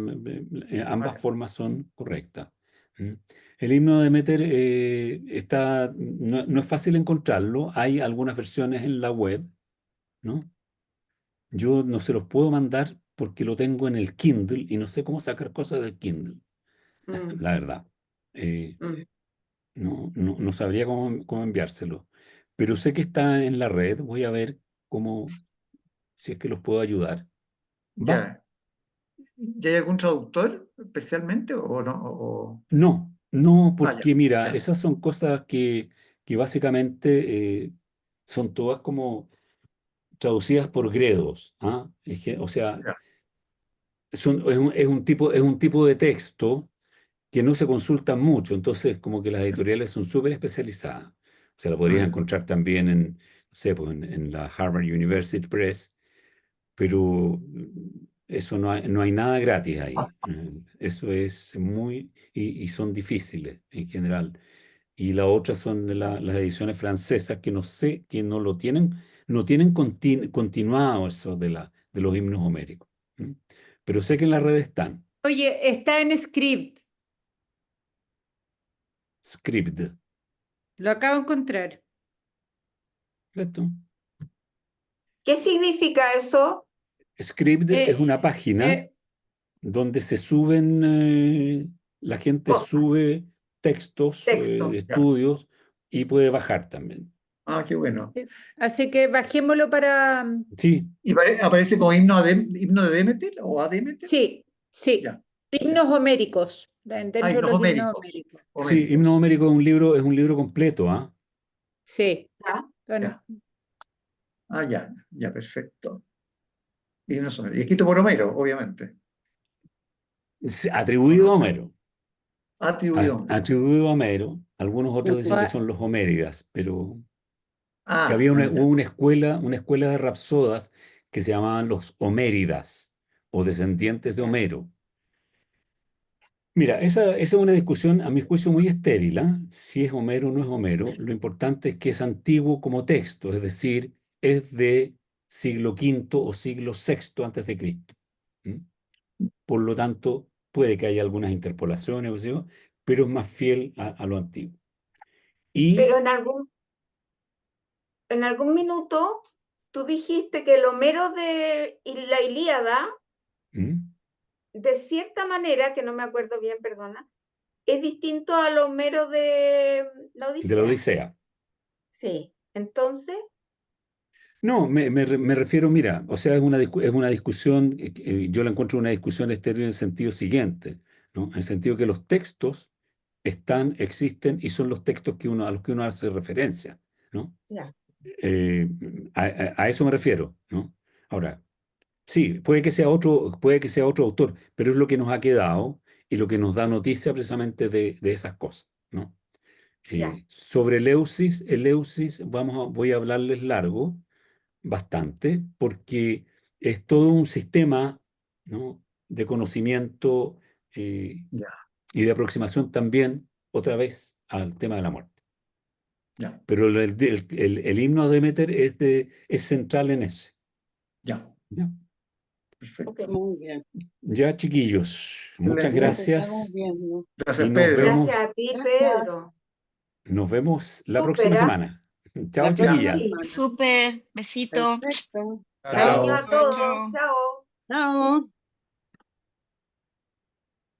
ambas ya. formas son correctas. ¿Mm? El himno de Deméter no es fácil encontrarlo, hay algunas versiones en la web, ¿no? Yo no se los puedo mandar porque lo tengo en el Kindle y no sé cómo sacar cosas del Kindle, Mm, la verdad. Eh, mm. no sabría cómo enviárselo, pero sé que está en la red, voy a ver si es que los puedo ayudar. ¿Va? Ya. ¿Y hay algún traductor especialmente o no? No, Ah, ya. porque mira, Ya. esas son cosas que básicamente son todas como traducidas por gredos, ¿ah? O sea, Ya. es un tipo de texto que no se consulta mucho, entonces como que las editoriales son súper especializadas. O sea, lo Ah, podrías ya. encontrar también no sé, pues, en la Harvard University Press, pero eso no hay nada gratis ahí. Eso es y son difíciles en general. Y la otra son las ediciones francesas que no sé, que no tienen continuado eso de los himnos homéricos. ¿Mm? Pero sé que en la red están. Oye, está en script, Scribd. lo acabo de encontrar. ¿Esto? ¿Qué significa eso? Scribd es Eh, una página eh, donde se suben, la gente Cosas, sube textos, texto. Ya. estudios y puede bajar también. Ah, qué bueno. así que bajémoslo para... Sí, ¿Y aparece como himno de Demeter o a Demeter? Sí, sí. Ya. Ya. Himnos homéricos, Ah, dentro de himnos los himnos homéricos. homéricos. sí, himno Homéricos. homérico es un libro completo, ¿ah? Sí. ¿Ya? Bueno, Ya. Ah, ya. Ya, perfecto. Himnos homéricos. Y escrito por Homero, obviamente. ¿O Atribuido a no? Homero. Atribuido a Homero. Atribuido a Homero. Algunos otros dicen que ua- son los Homéridas, pero que Ah, ah, hubo ya. una escuela de rapsodas que se llamaban los Homéridas o descendientes de Ya. Homero. Mira, esa es una discusión, a mi juicio, muy estéril, ¿ah? Si es Homero o no es Homero. Lo importante es que es antiguo como texto, es decir, es de siglo quinto o siglo sexto antes de Cristo. ¿Mm? Por lo tanto, puede que haya algunas interpolaciones, o sea, pero es más fiel a lo antiguo. Y Pero en algún minuto tú dijiste que el Homero de la Ilíada, ¿mm? de cierta manera, que no me acuerdo bien, perdona, es distinto al Homero de la De la Odisea. Odisea. Sí. Entonces, No, me refiero, mira, o sea, es una discusión, yo la encuentro una discusión estéril en el sentido siguiente, ¿no? En el sentido que los textos existen y son los textos a los que uno hace referencia, ¿no? ya. Eh, a eso me refiero, ¿no? Ahora, sí, puede que sea otro autor, pero es lo que nos ha quedado y lo que nos da noticia precisamente de esas cosas, ¿no? Ya. Sobre Eleusis voy a hablarles largo, bastante, porque es todo un sistema, ¿no? de conocimiento Ya, y de aproximación también, otra vez, al tema de la muerte. ya, Pero el himno a Demeter es central en ese. ya. ¿Ya? Perfecto. Ok. Muy bien. Ya, chiquillos, muchas Excelente. Estamos gracias viendo. Gracias, y nos Pedro. vemos, Gracias a ti, Gracias. Pedro. nos vemos la Súper, próxima ¿ah? semana. Chao, La Ya. próxima chiquillas. semana. Súper, besito. Perfecto. Cariño Chao. a todos. Chao. Chao. Chao.